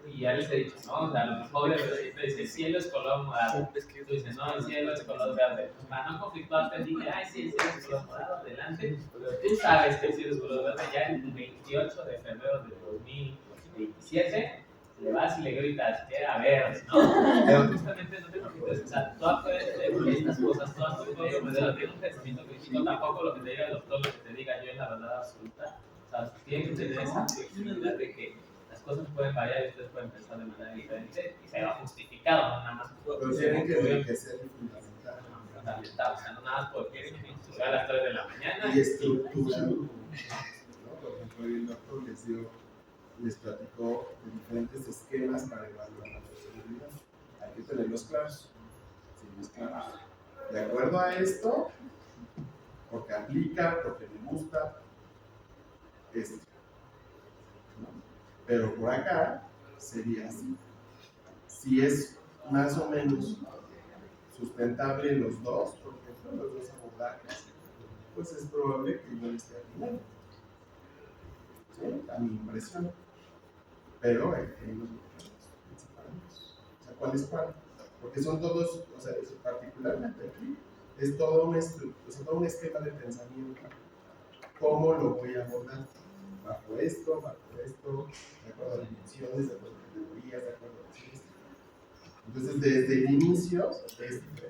Y ya les he dicho, ¿no? O sea, a lo mejor siempre dice, el cielo es color morado. Tú dices, no, el cielo es color verde. Para no conflictuarte, dije, ay, sí, el cielo es color morado, adelante. Pero tú sabes que el cielo es color verde ya el 28 de febrero de 2027. Le vas y le gritas, era verde, ¿no? Pero justamente no te conflictes. O sea, tú aprendes estas cosas, todas tú puedes aprender, tiene un pensamiento crítico, tampoco lo que te diga el doctor, lo que te diga yo es la verdad absoluta. O sea, tienes que tener esa flexibilidad de que las cosas pueden variar y ustedes pueden pensar de manera diferente y se va justificado, no nada más Pero tienen que enriquecer y fundamentar. fundamental, o sea, no nada más porque estudiar a las 3 de la mañana Y estructurar. ¿No? Por ejemplo, el doctor les platicó de diferentes esquemas para evaluar la posibilidad. Hay que tenerlos claros. Sí, los claros. De acuerdo a esto, porque aplica, porque me gusta, esto. ¿No? Pero por acá sería así. Si es más o menos sustentable los dos, por ejemplo, los dos abordajes, pues es probable que yo esté afinando. ¿Sí? A mi impresión. Pero hay los principales. O sea, ¿cuál es cuál? Porque son todos, o sea, particularmente aquí, es todo un esquema de pensamiento. ¿Cómo lo voy a abordar? Bajo esto, de acuerdo a dimensiones, de acuerdo a categorías, de acuerdo a esto. Entonces, desde el inicio es diferente.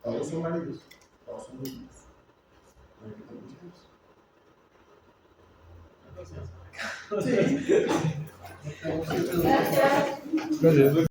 Todos son válidos, todos son útiles. No hay que tener muchos. Sí. Gracias. Gracias.